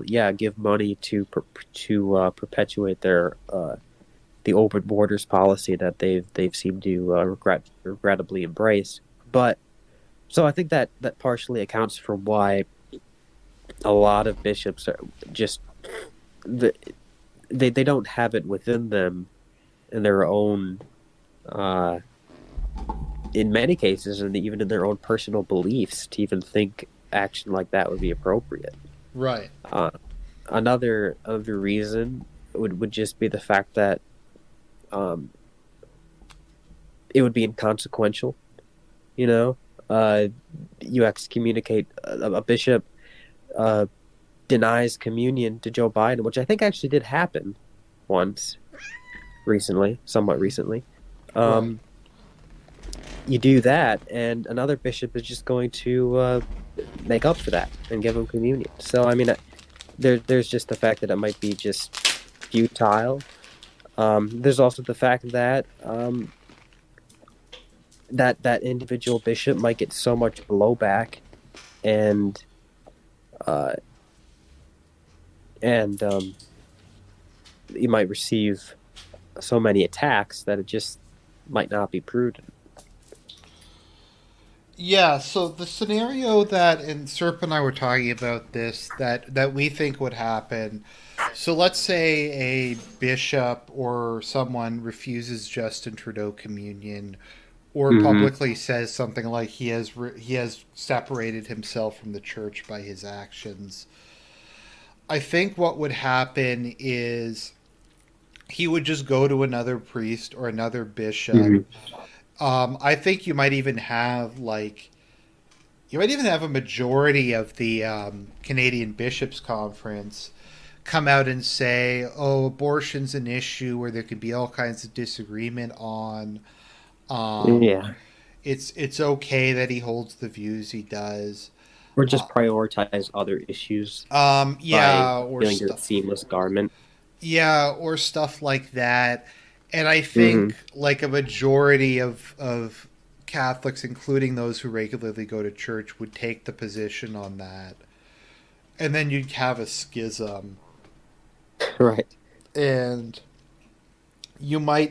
yeah give money to perpetuate their the open borders policy that they've seemed to regrettably embrace. But so I think that partially accounts for why a lot of bishops are just the, they don't have it within them in their own uh, in many cases, and even in their own personal beliefs, to even think action like that would be appropriate. Right. Uh, another reason would just be the fact that um, it would be inconsequential. You know, you excommunicate a bishop uh, denies communion to Joe Biden, which I think actually did happen once recently, somewhat recently. Right. Um, you do that, and another bishop is just going to make up for that and give him communion. So I mean, there's just the fact that it might be just futile. There's also the fact that that individual bishop might get so much blowback and uh, and you might receive so many attacks that it just might not be prudent. Yeah, so the scenario that and Serp and I were talking about this that we think would happen. So let's say a bishop or someone refuses Justin Trudeau communion or Mm-hmm. publicly says something like he has separated himself from the church by his actions. I think what would happen is he would just go to another priest or another bishop. Mm-hmm. I think you might even have a majority of the Canadian Bishops' Conference come out and say, "Oh, abortion's an issue where there could be all kinds of disagreement on. Um, Yeah, it's okay that he holds the views he does." or Uh, just prioritize other issues by yeah, or appealing to the stuff. seamless garment. Yeah, or stuff like that. And I Mm-hmm. think like a majority of Catholics, including those who regularly go to church, would take the position on that. And then you'd have a schism. Right. And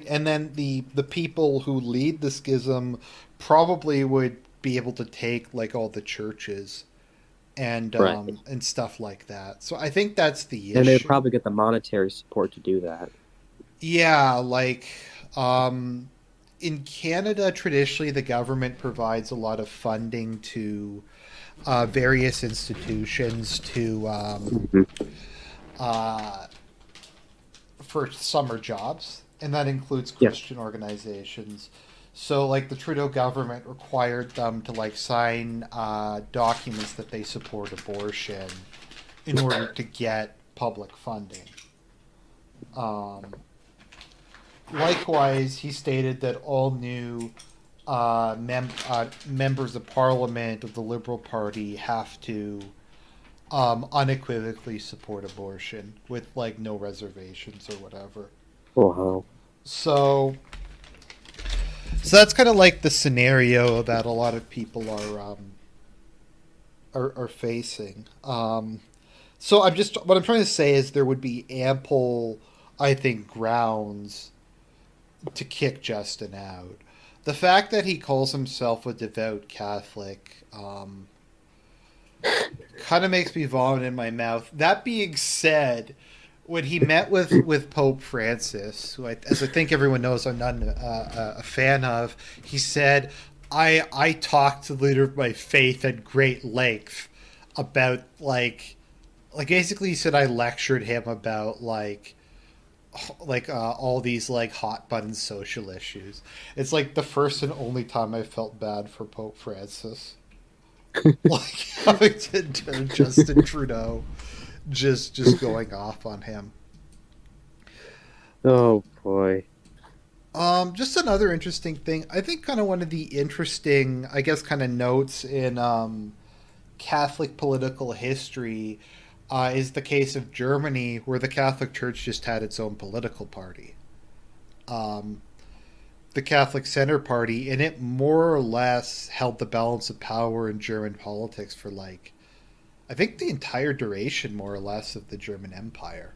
and then the people who lead the schism probably would be able to take like all the churches Right. and stuff like that. So I think that's the And they'd issue. probably get the monetary support to do that. Yeah, like um, in Canada, traditionally the government provides a lot of funding to various institutions Mm-hmm. uh, for summer jobs, and that includes Yeah. Christian organizations. So, like the Trudeau government required them to like sign documents that they support abortion in order to get public funding. Um, Likewise, he stated that all new members of parliament of the Liberal Party have to unequivocally support abortion with like no reservations or whatever. Wow. So So that's kind of like the scenario that a lot of people are facing. So I'm just what I'm trying to say is there would be ample, I think, grounds to kick Justin out. The fact that he calls himself a devout Catholic kind of makes me vomit in my mouth. That being said, when he met with Pope Francis, who as I think everyone knows I'm not a fan of, he said, I talked to the leader of my faith at great length about like basically he said I lectured him about all these like hot button social issues. It's like the first and only time I felt bad for Pope Francis. Like having to Justin Trudeau just going off on him. Oh boy. Just another interesting thing. I think kind of one of the interesting, I guess, kind of notes in Catholic political history is the case of Germany, where the Catholic Church just had its own political party, um, the Catholic Center Party, and it more or less held the balance of power in German politics for like, I think the entire duration, more or less, of the German Empire.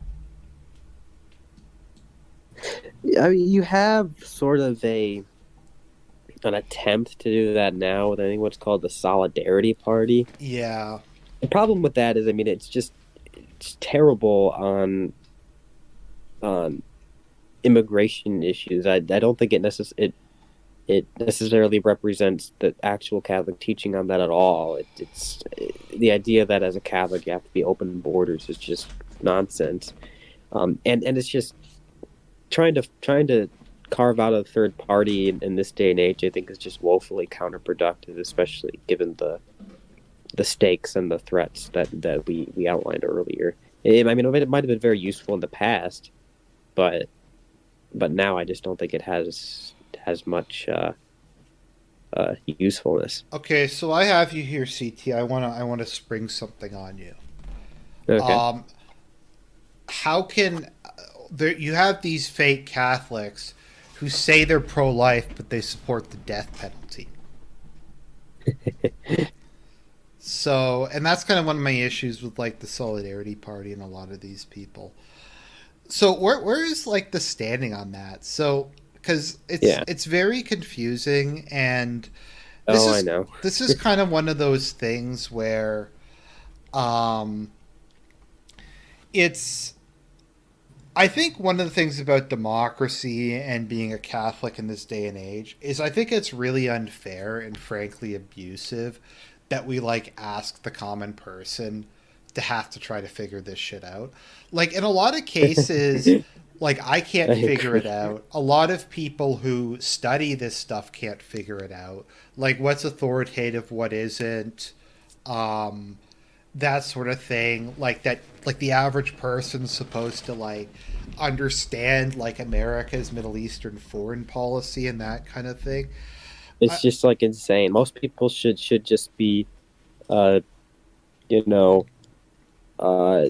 I mean, you have sort of a an attempt to do that now with I think what's called the Solidarity Party. Yeah, The problem with that is, I mean, it's terrible on immigration issues. I don't think it necessarily represents the actual Catholic teaching on that at all. The idea that as a Catholic you have to be open borders is just nonsense. And it's just trying to carve out a third party in this day and age. I think is just woefully counterproductive, especially given the stakes and the threats that we outlined earlier. I mean, it might have been very useful in the past, but now I just don't think it has much usefulness. okay, so I have you here, CT. I want to spring something on you. Okay. Um, how can there you have these fake Catholics who say they're pro-life but they support the death penalty? So, and that's kind of one of my issues with like the Solidarity Party and a lot of these people. So, where is like the standing on that? So, because Yeah. it's very confusing, and this Oh, I is know. this is kind of one of those things where um, it's I think one of the things about democracy and being a Catholic in this day and age is I think it's really unfair and frankly abusive that we like ask the common person to have to try to figure this shit out. Like in a lot of cases, like I I can't figure it agree. out. A lot of people who study this stuff can't figure it out. Like what's authoritative, what isn't. Um, that sort of thing like the average person's supposed to like understand like America's Middle Eastern foreign policy and that kind of thing. It's I, just like insane. Most people should just be, uh, you know, uh,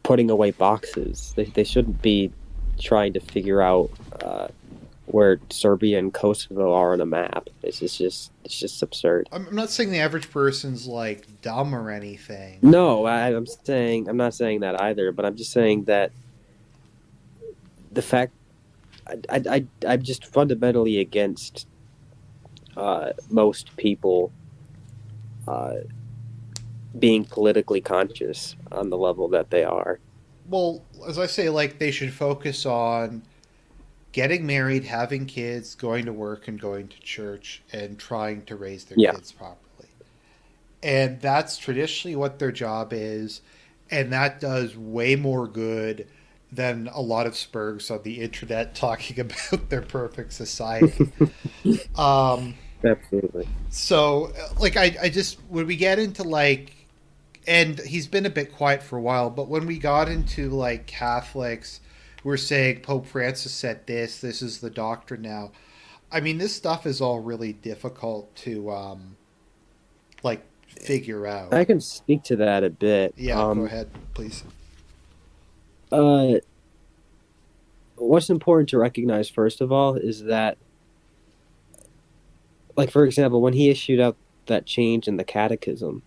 putting away boxes. They shouldn't be trying to figure out where Serbia and Kosovo are on a map. It's just absurd. I'm not saying the average person's like dumb or anything. No, I'm not saying that either. But I'm just saying that the fact I'm just fundamentally against most people uh, being politically conscious on the level that they are. Well, as I say, like they should focus on getting married, having kids, going to work and going to church and trying to raise their Yeah, kids properly. And that's traditionally what their job is, and that does way more good than a lot of spurgs on the internet talking about their perfect society. Um, absolutely. so, like, I just when we get into like, and he's been a bit quiet for a while, but when we got into like Catholics, we're saying Pope Francis said this. This is the doctrine now. I mean, this stuff is all really difficult to like figure out. I can speak to that a bit. Yeah, go ahead, please. Uh, what's important to recognize, first of all, is that like for example, when he issued out that change in the catechism,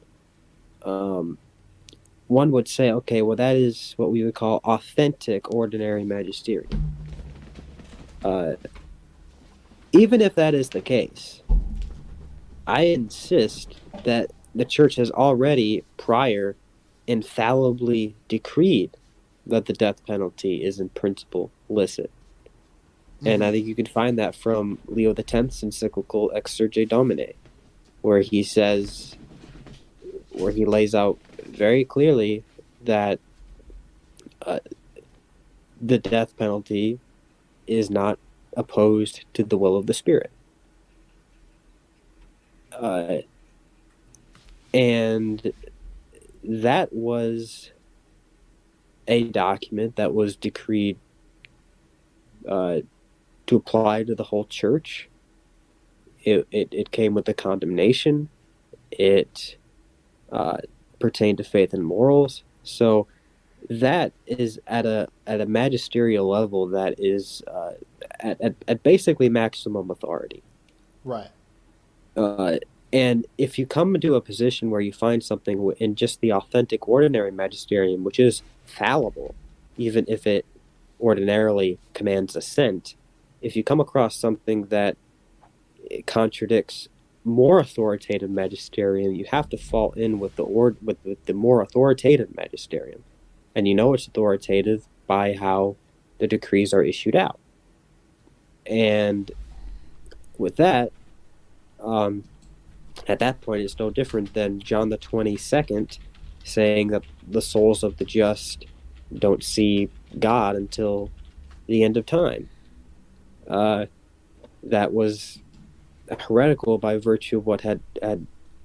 um, one would say, okay, well, that is what we would call authentic ordinary magisterium. Uh, Even if that is the case, I insist that the church has already prior infallibly decreed that the death penalty is in principle licit. And Mm-hmm. I think you can find that from Leo X's encyclical Exsurge Domine, where he says, where he lays out very clearly that uh, the death penalty is not opposed to the will of the Spirit. Uh, and that was a document that was decreed uh, to apply to the whole church. It came with a condemnation. It uh, pertained to faith and morals. So that is at a magisterial level that is at basically maximum authority. Right. Uh, and if you come into a position where you find something in just the authentic ordinary magisterium, which is fallible, even if it ordinarily commands assent, if you come across something that contradicts more authoritative magisterium, you have to fall in with with the more authoritative magisterium, and you know it's authoritative by how the decrees are issued out. And with that, um, at that point, it's no different than John the 22nd saying that the souls of the just don't see God until the end of time. Uh, that was heretical by virtue of what had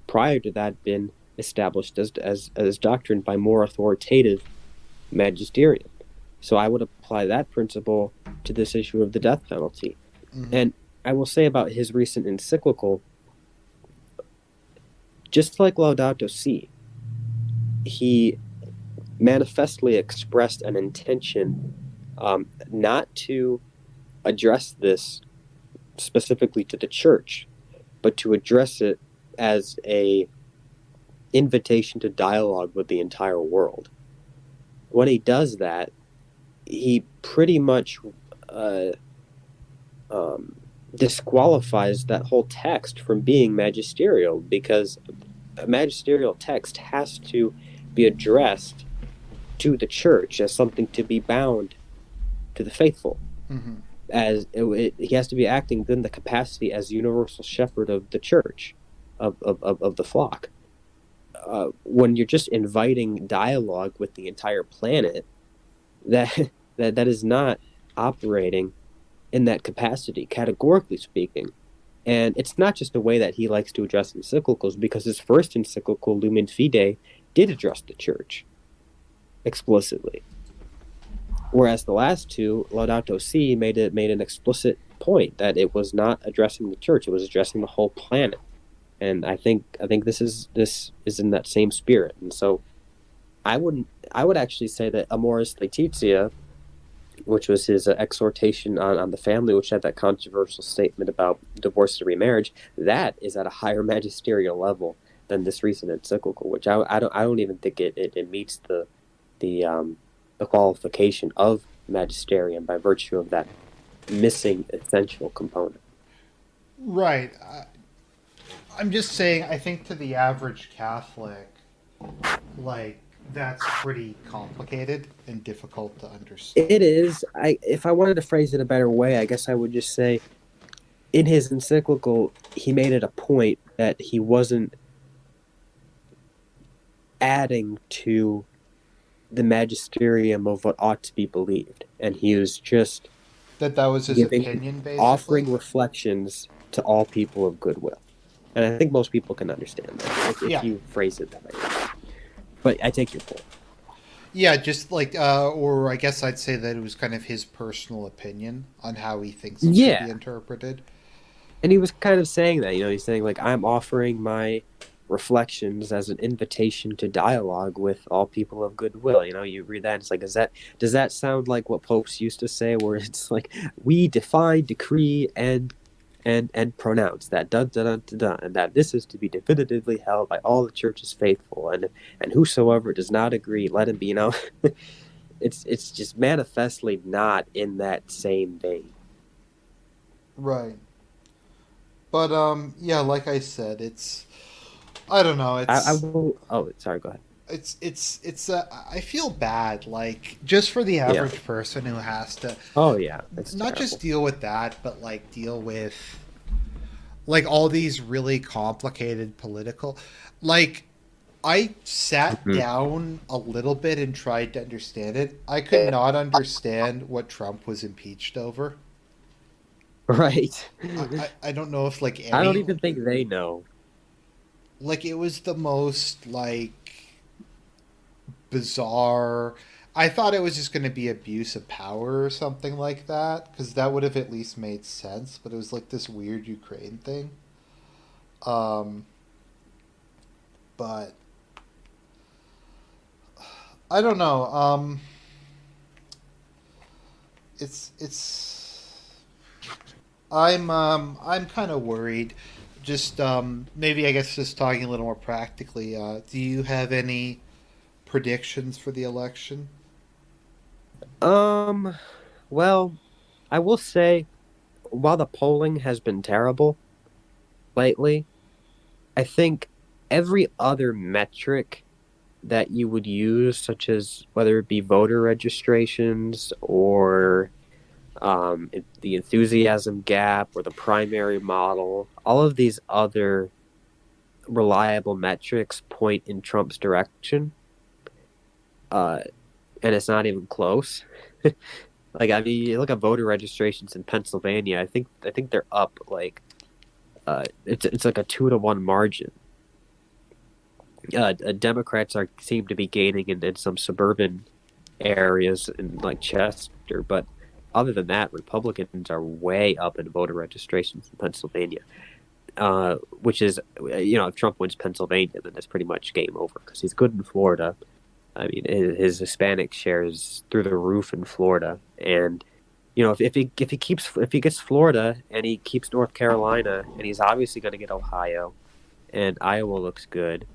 prior to that been established as doctrine by more authoritative magisterium. So I would apply that principle to this issue of the death penalty. Mm-hmm. And I will say about his recent encyclical, just like Laudato Si, he manifestly expressed an intention not to address this specifically to the church, but to address it as a invitation to dialogue with the entire world. When he does that, he pretty much uh, um, disqualifies that whole text from being magisterial, because a magisterial text has to be addressed to the church as something to be bound to the faithful. Mm-hmm. He has to be acting within the capacity as universal shepherd of the church, of the flock. When you're just inviting dialogue with the entire planet, that is not operating in that capacity, categorically speaking. And it's not just the way that he likes to address encyclicals, because his first encyclical, Lumen Fide, did address the church explicitly. Whereas the last two, Laudato Si, made an explicit point that it was not addressing the church; it was addressing the whole planet. And I think this is in that same spirit. And so I would actually say that Amoris Laetitia, which was his exhortation on the family, which had that controversial statement about divorce and remarriage, that is at a higher magisterial level than this recent encyclical, which I don't even think it meets the the qualification of magisterium by virtue of that missing essential component. Right. I'm just saying, I think to the average Catholic, like, that's pretty complicated and difficult to understand. It is. If I wanted to phrase it a better way, I guess I would just say, in his encyclical, he made it a point that he wasn't adding to the magisterium of what ought to be believed, and he was just That was his giving, opinion, basically. offering reflections to all people of goodwill. And I think most people can understand that if Yeah. you phrase it that way. But I take your point. Yeah, just like, or I guess I'd say that it was kind of his personal opinion on how he thinks it should be Yeah, interpreted. and he was kind of saying that, he's saying, like, I'm offering my reflections as an invitation to dialogue with all people of goodwill. You read that and it's like, does that sound like what popes used to say, where it's like, we defy, decree, and and pronounce that dun, dun, dun, dun, dun, and that this is to be definitively held by all the church's faithful, and whosoever does not agree, let him be. It's just manifestly not in that same vein. Right. But yeah, like I said, it's I don't know. I will. Oh, sorry. Go ahead. I feel bad, like just for the Yeah. average person who has to Oh, yeah. It's not just terrible. deal with that, but like deal with like all these really complicated political, like I sat Mhm. down a little bit and tried to understand it. I could not understand what Trump was impeached over. Right. I don't know if like I don't any even think they know. like it was the most like bizarre. I thought it was just going to be abuse of power or something like that because that would have at least made sense. But it was like this weird Ukraine thing. Um, but I don't know. It's I'm kind of worried. Just maybe I guess just talking a little more practically. Do you have any predictions for the election? Um, well, I will say, while the polling has been terrible lately, I think every other metric that you would use, such as whether it be voter registrations or the enthusiasm gap or the primary model, all of these other reliable metrics point in Trump's direction. Uh, and it's not even close. Like, I mean, you look at voter registrations in Pennsylvania. I think they're up it's like a 2-to-1 margin. Democrats are seem to be gaining in some suburban areas in like Chester, but other than that, Republicans are way up in voter registrations in Pennsylvania. Which is, if Trump wins Pennsylvania, then that's pretty much game over because he's good in Florida. I mean, his Hispanic share is through the roof in Florida, and if he gets Florida and he keeps North Carolina, and he's obviously going to get Ohio, and Iowa looks good.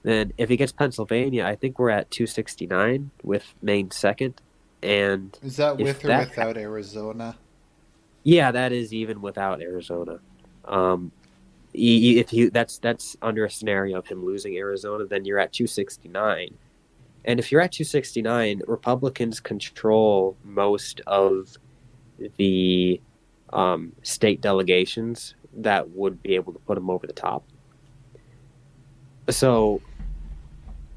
Then if he gets Pennsylvania, I think we're at 269 with Maine second, and Is that if with or that, without Arizona? yeah, that is even without Arizona. Um, if he that's under a scenario of him losing Arizona, then you're at 269. And if you're at 269, Republicans control most of the state delegations that would be able to put him over the top. So,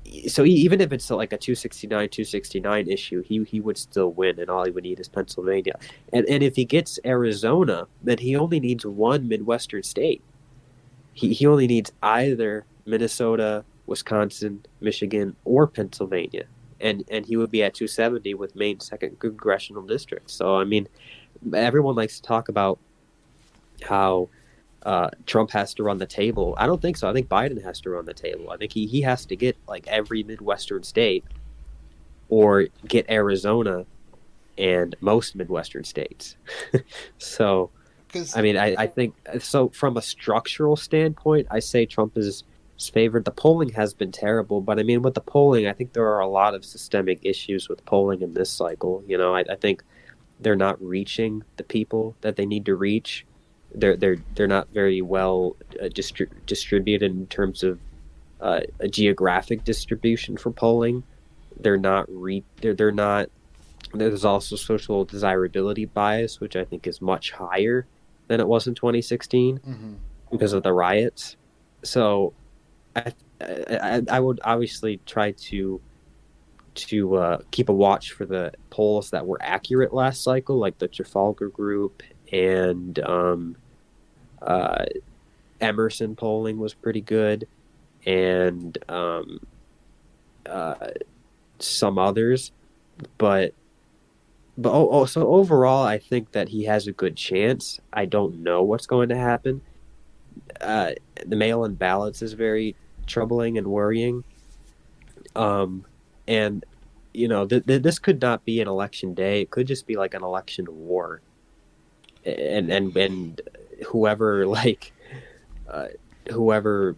even if it's like a 269 issue, he would still win, and all he would need is Pennsylvania. And if he gets Arizona, then he only needs one Midwestern state. He only needs either Minnesota, Wisconsin, Michigan, or Pennsylvania, and he would be at 270 with Maine second congressional district. So I mean, everyone likes to talk about how Trump has to run the table. I don't think so. I think Biden has to run the table. I think he has to get like every Midwestern state or get Arizona and most Midwestern states. So Because I mean, I think so. From a structural standpoint, I say Trump is favored. The polling has been terrible, but I mean, with the polling, I think there are a lot of systemic issues with polling in this cycle. I think they're not reaching the people that they need to reach. They're not very well distributed in terms of a geographic distribution for polling. They're not. There's also social desirability bias, which I think is much higher than it was in 2016 mhm. because of the riots. So I would obviously try to keep a watch for the polls that were accurate last cycle, like the Trafalgar Group and uh, Emerson polling was pretty good, and uh, some others. But so overall, I think that he has a good chance. I don't know what's going to happen. Uh, the mail-in ballots is very troubling and worrying. Um, and this could not be an election day. It could just be like an election war. And whoever uh, whoever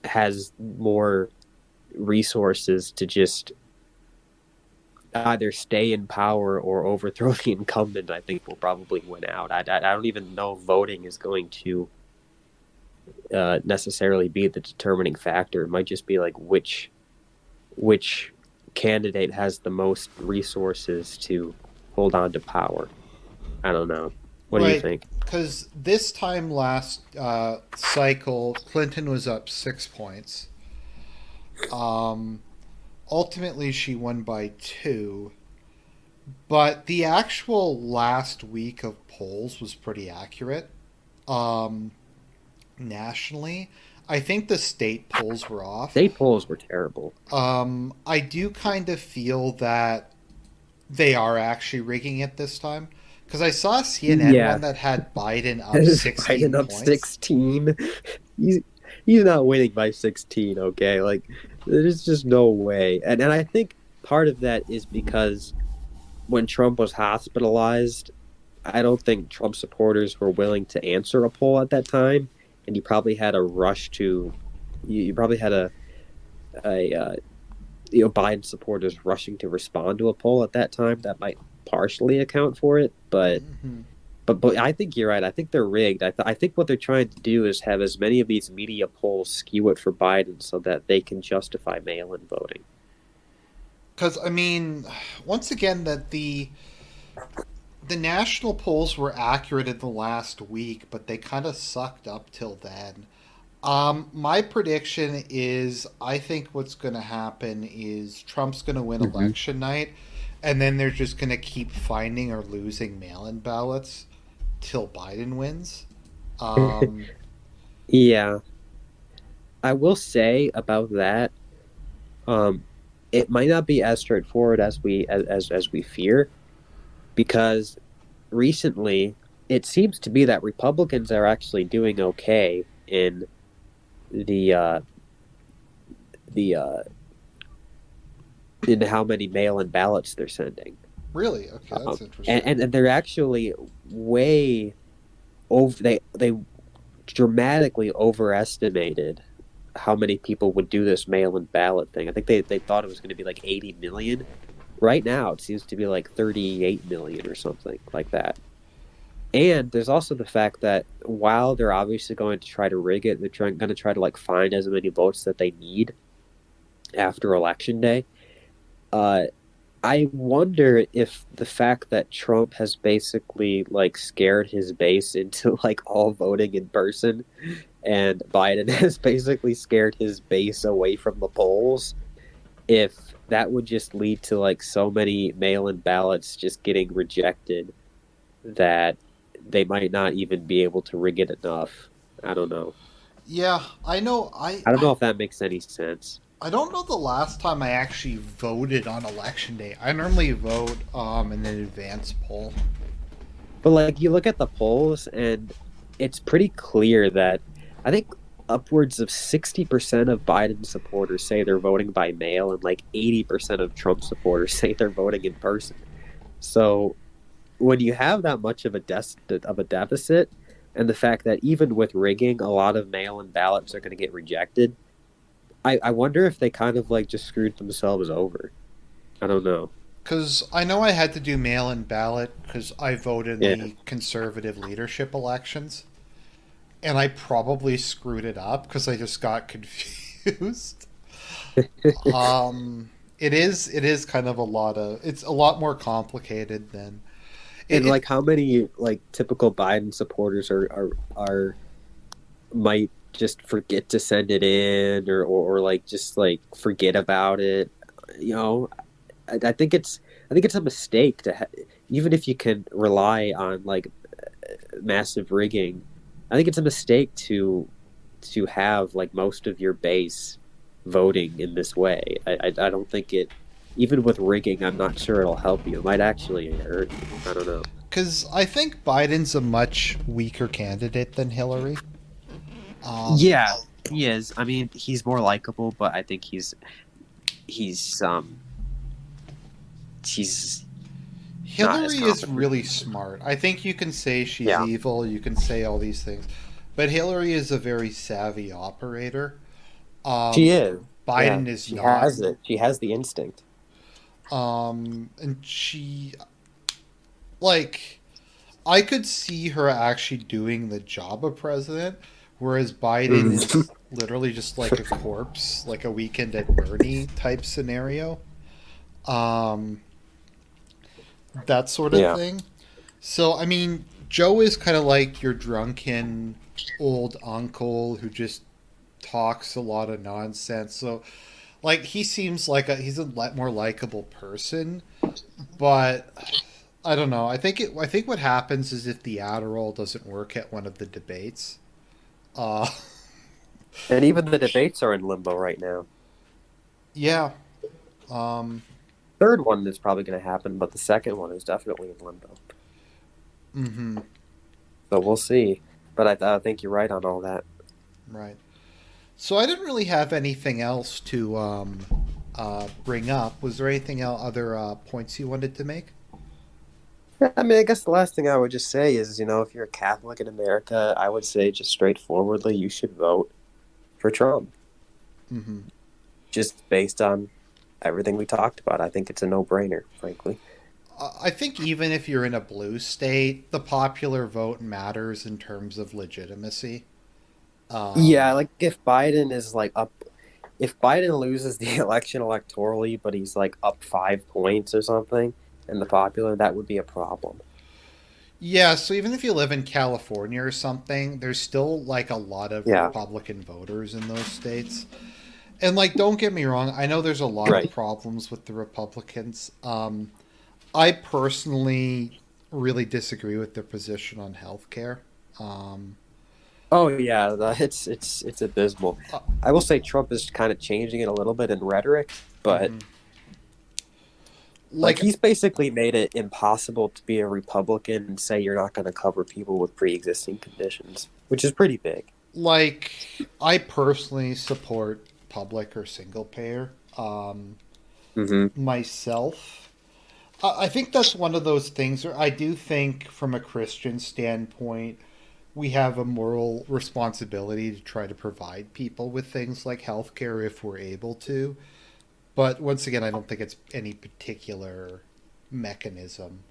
has more resources to just either stay in power or overthrow the incumbent, I think will probably win out. I don't even know if voting is going to necessarily be the determining factor. It might just be like which candidate has the most resources to hold on to power. I don't know. What do you Right, think? because this time last cycle, Clinton was up 6 points. Um, Ultimately, she won by two, but the actual last week of polls was pretty accurate. Um, Nationally, I think the state polls were off. State polls were terrible. I do kind of feel that they are actually rigging it this time. Because I saw a CNN Yeah, one that had Biden up Biden 16 up points. 16. He's he's not winning by 16. Okay, like there's just no way. And I think part of that is because when Trump was hospitalized, I don't think Trump supporters were willing to answer a poll at that time, and you probably had a rush to, you probably had a Biden supporters rushing to respond to a poll at that time. That might partially account for it, but Hmm. but I think you're right. I think they're rigged. I think what they're trying to do is have as many of these media polls skew it for Biden so that they can justify mail-in voting. Because I mean, once again, that the national polls were accurate in the last week, but they kind of sucked up till then. My prediction is I think what's going to happen is Trump's going to win Mm-hmm. election night, and then they're just going to keep finding or losing mail-in ballots till Biden wins. Um, Yeah, I will say about that. Um, it might not be as straightforward as we fear because recently it seems to be that Republicans are actually doing okay in the the in how many mail-in ballots they're sending, really? Okay, um, that's interesting. and they're actually way over. They dramatically overestimated how many people would do this mail-in ballot thing. I think they thought it was going to be like 80 million. Right now, it seems to be like 38 million or something like that. And there's also the fact that while they're obviously going to try to rig it, going to try to like find as many votes that they need after election day. Uh, I wonder if the fact that Trump has basically like scared his base into like all voting in person, and Biden has basically scared his base away from the polls, if that would just lead to like so many mail-in ballots just getting rejected that they might not even be able to rig it enough. I don't know. Yeah, I know. I don't know if that makes any sense. I don't know the last time I actually voted on election day. I normally vote in an advance poll. But like you look at the polls and it's pretty clear that I think upwards of 60% of Biden supporters say they're voting by mail and like 80% of Trump supporters say they're voting in person. So when you have that much of a deficit and the fact that even with rigging a lot of mail-in ballots are going to get rejected, I wonder if they kind of like just screwed themselves over. I don't know. Because I know I had to do mail in ballot because I voted in Yeah. the conservative leadership elections. And I probably screwed it up because I just got confused. It is kind of a lot of it's a lot more complicated than And it like how many like typical Biden supporters are might just forget to send it in or like just like forget about it. You know, I think it's a mistake even if you can rely on like massive rigging. I think it's a mistake to have like most of your base voting in this way. I don't think it even with rigging. I'm not sure it'll help you. It might actually hurt you. I don't know. because I think Biden's a much weaker candidate than Hillary. Um, Yeah, he is. I mean, he's more likable, but I think he's he's not as Hillary is competent. really smart. I think you can say she's Yeah, evil, you can say all these things, but Hillary is a very savvy operator. she Um, is. Yeah, Biden is she not. has it. She has the instinct. And she, like, I could see her actually doing the job of president, whereas Biden Mhm. is literally just like a corpse, like a Weekend at Bernie type scenario. Um, that sort of Yeah. thing. So, I mean, Joe is kind of like your drunken old uncle who just talks a lot of nonsense. So, like, he seems like he's a more likable person, but I don't know. I think what happens is if the Adderall doesn't work at one of the debates, uh, And even the debates are in limbo right now. yeah, um, Third one is probably going to happen, but the second one is definitely in limbo. mm-hmm, So we'll see. But I think you're right on all that. right. So I didn't really have anything else to bring up. Was there anything else, other points you wanted to make? I mean, I guess the last thing I would just say is, if you're a Catholic in America, I would say just straightforwardly, you should vote for Trump, Mm-hmm. just based on everything we talked about. I think it's a no-brainer, frankly. I think even if you're in a blue state, the popular vote matters in terms of legitimacy. Yeah, Um, like if Biden loses the election electorally, but he's like up 5 points or something in the popular, that would be a problem. yeah, so even if you live in California or something, there's still like a lot of Yeah, Republican voters in those states. And like, don't get me wrong, I know there's a lot of right. problems with the Republicans. I personally really disagree with their position on healthcare. Um, Oh yeah, it's abysmal. uh, I will say Trump is kind of changing it a little bit in rhetoric, but mhm. like Like, he's basically made it impossible to be a Republican and say you're not going to cover people with pre-existing conditions, which is pretty big. like, I personally support public or single payer. Hmm. Myself, I think that's one of those things where I do think, from a Christian standpoint, we have a moral responsibility to try to provide people with things like healthcare if we're able to. But once again, I don't think it's any particular mechanism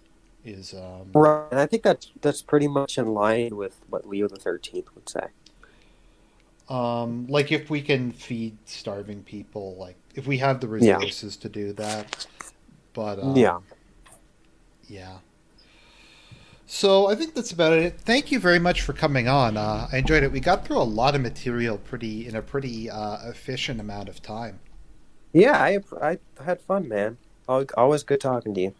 is Right, and I think that's pretty much in line with what Leo the 13th would say. like if we can feed starving people, like if we have the Yeah, resources to do that. But yeah, yeah. So I think that's about it. Thank you very much for coming on. I enjoyed it. We got through a lot of material pretty in a pretty efficient amount of time. yeah. I had fun, man. Always good talking to you.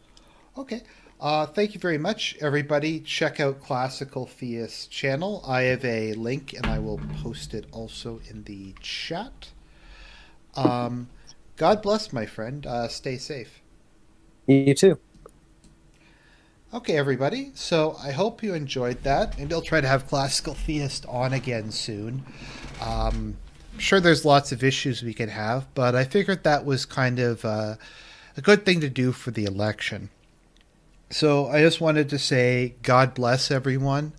Okay. Thank you very much, everybody. Check out Classical Theist channel. I have a link, and I will post it also in the chat. Um, God bless, my friend. Stay safe. You too. Okay, everybody. So I hope you enjoyed that. Maybe I'll try to have Classical Theist on again soon. I'm sure there's lots of issues we could have, but I figured that was kind of a good thing to do for the election. So I just wanted to say, God bless everyone.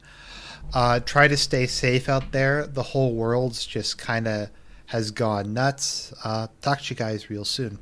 Try to stay safe out there. The whole world's just kind of has gone nuts. Talk to you guys real soon.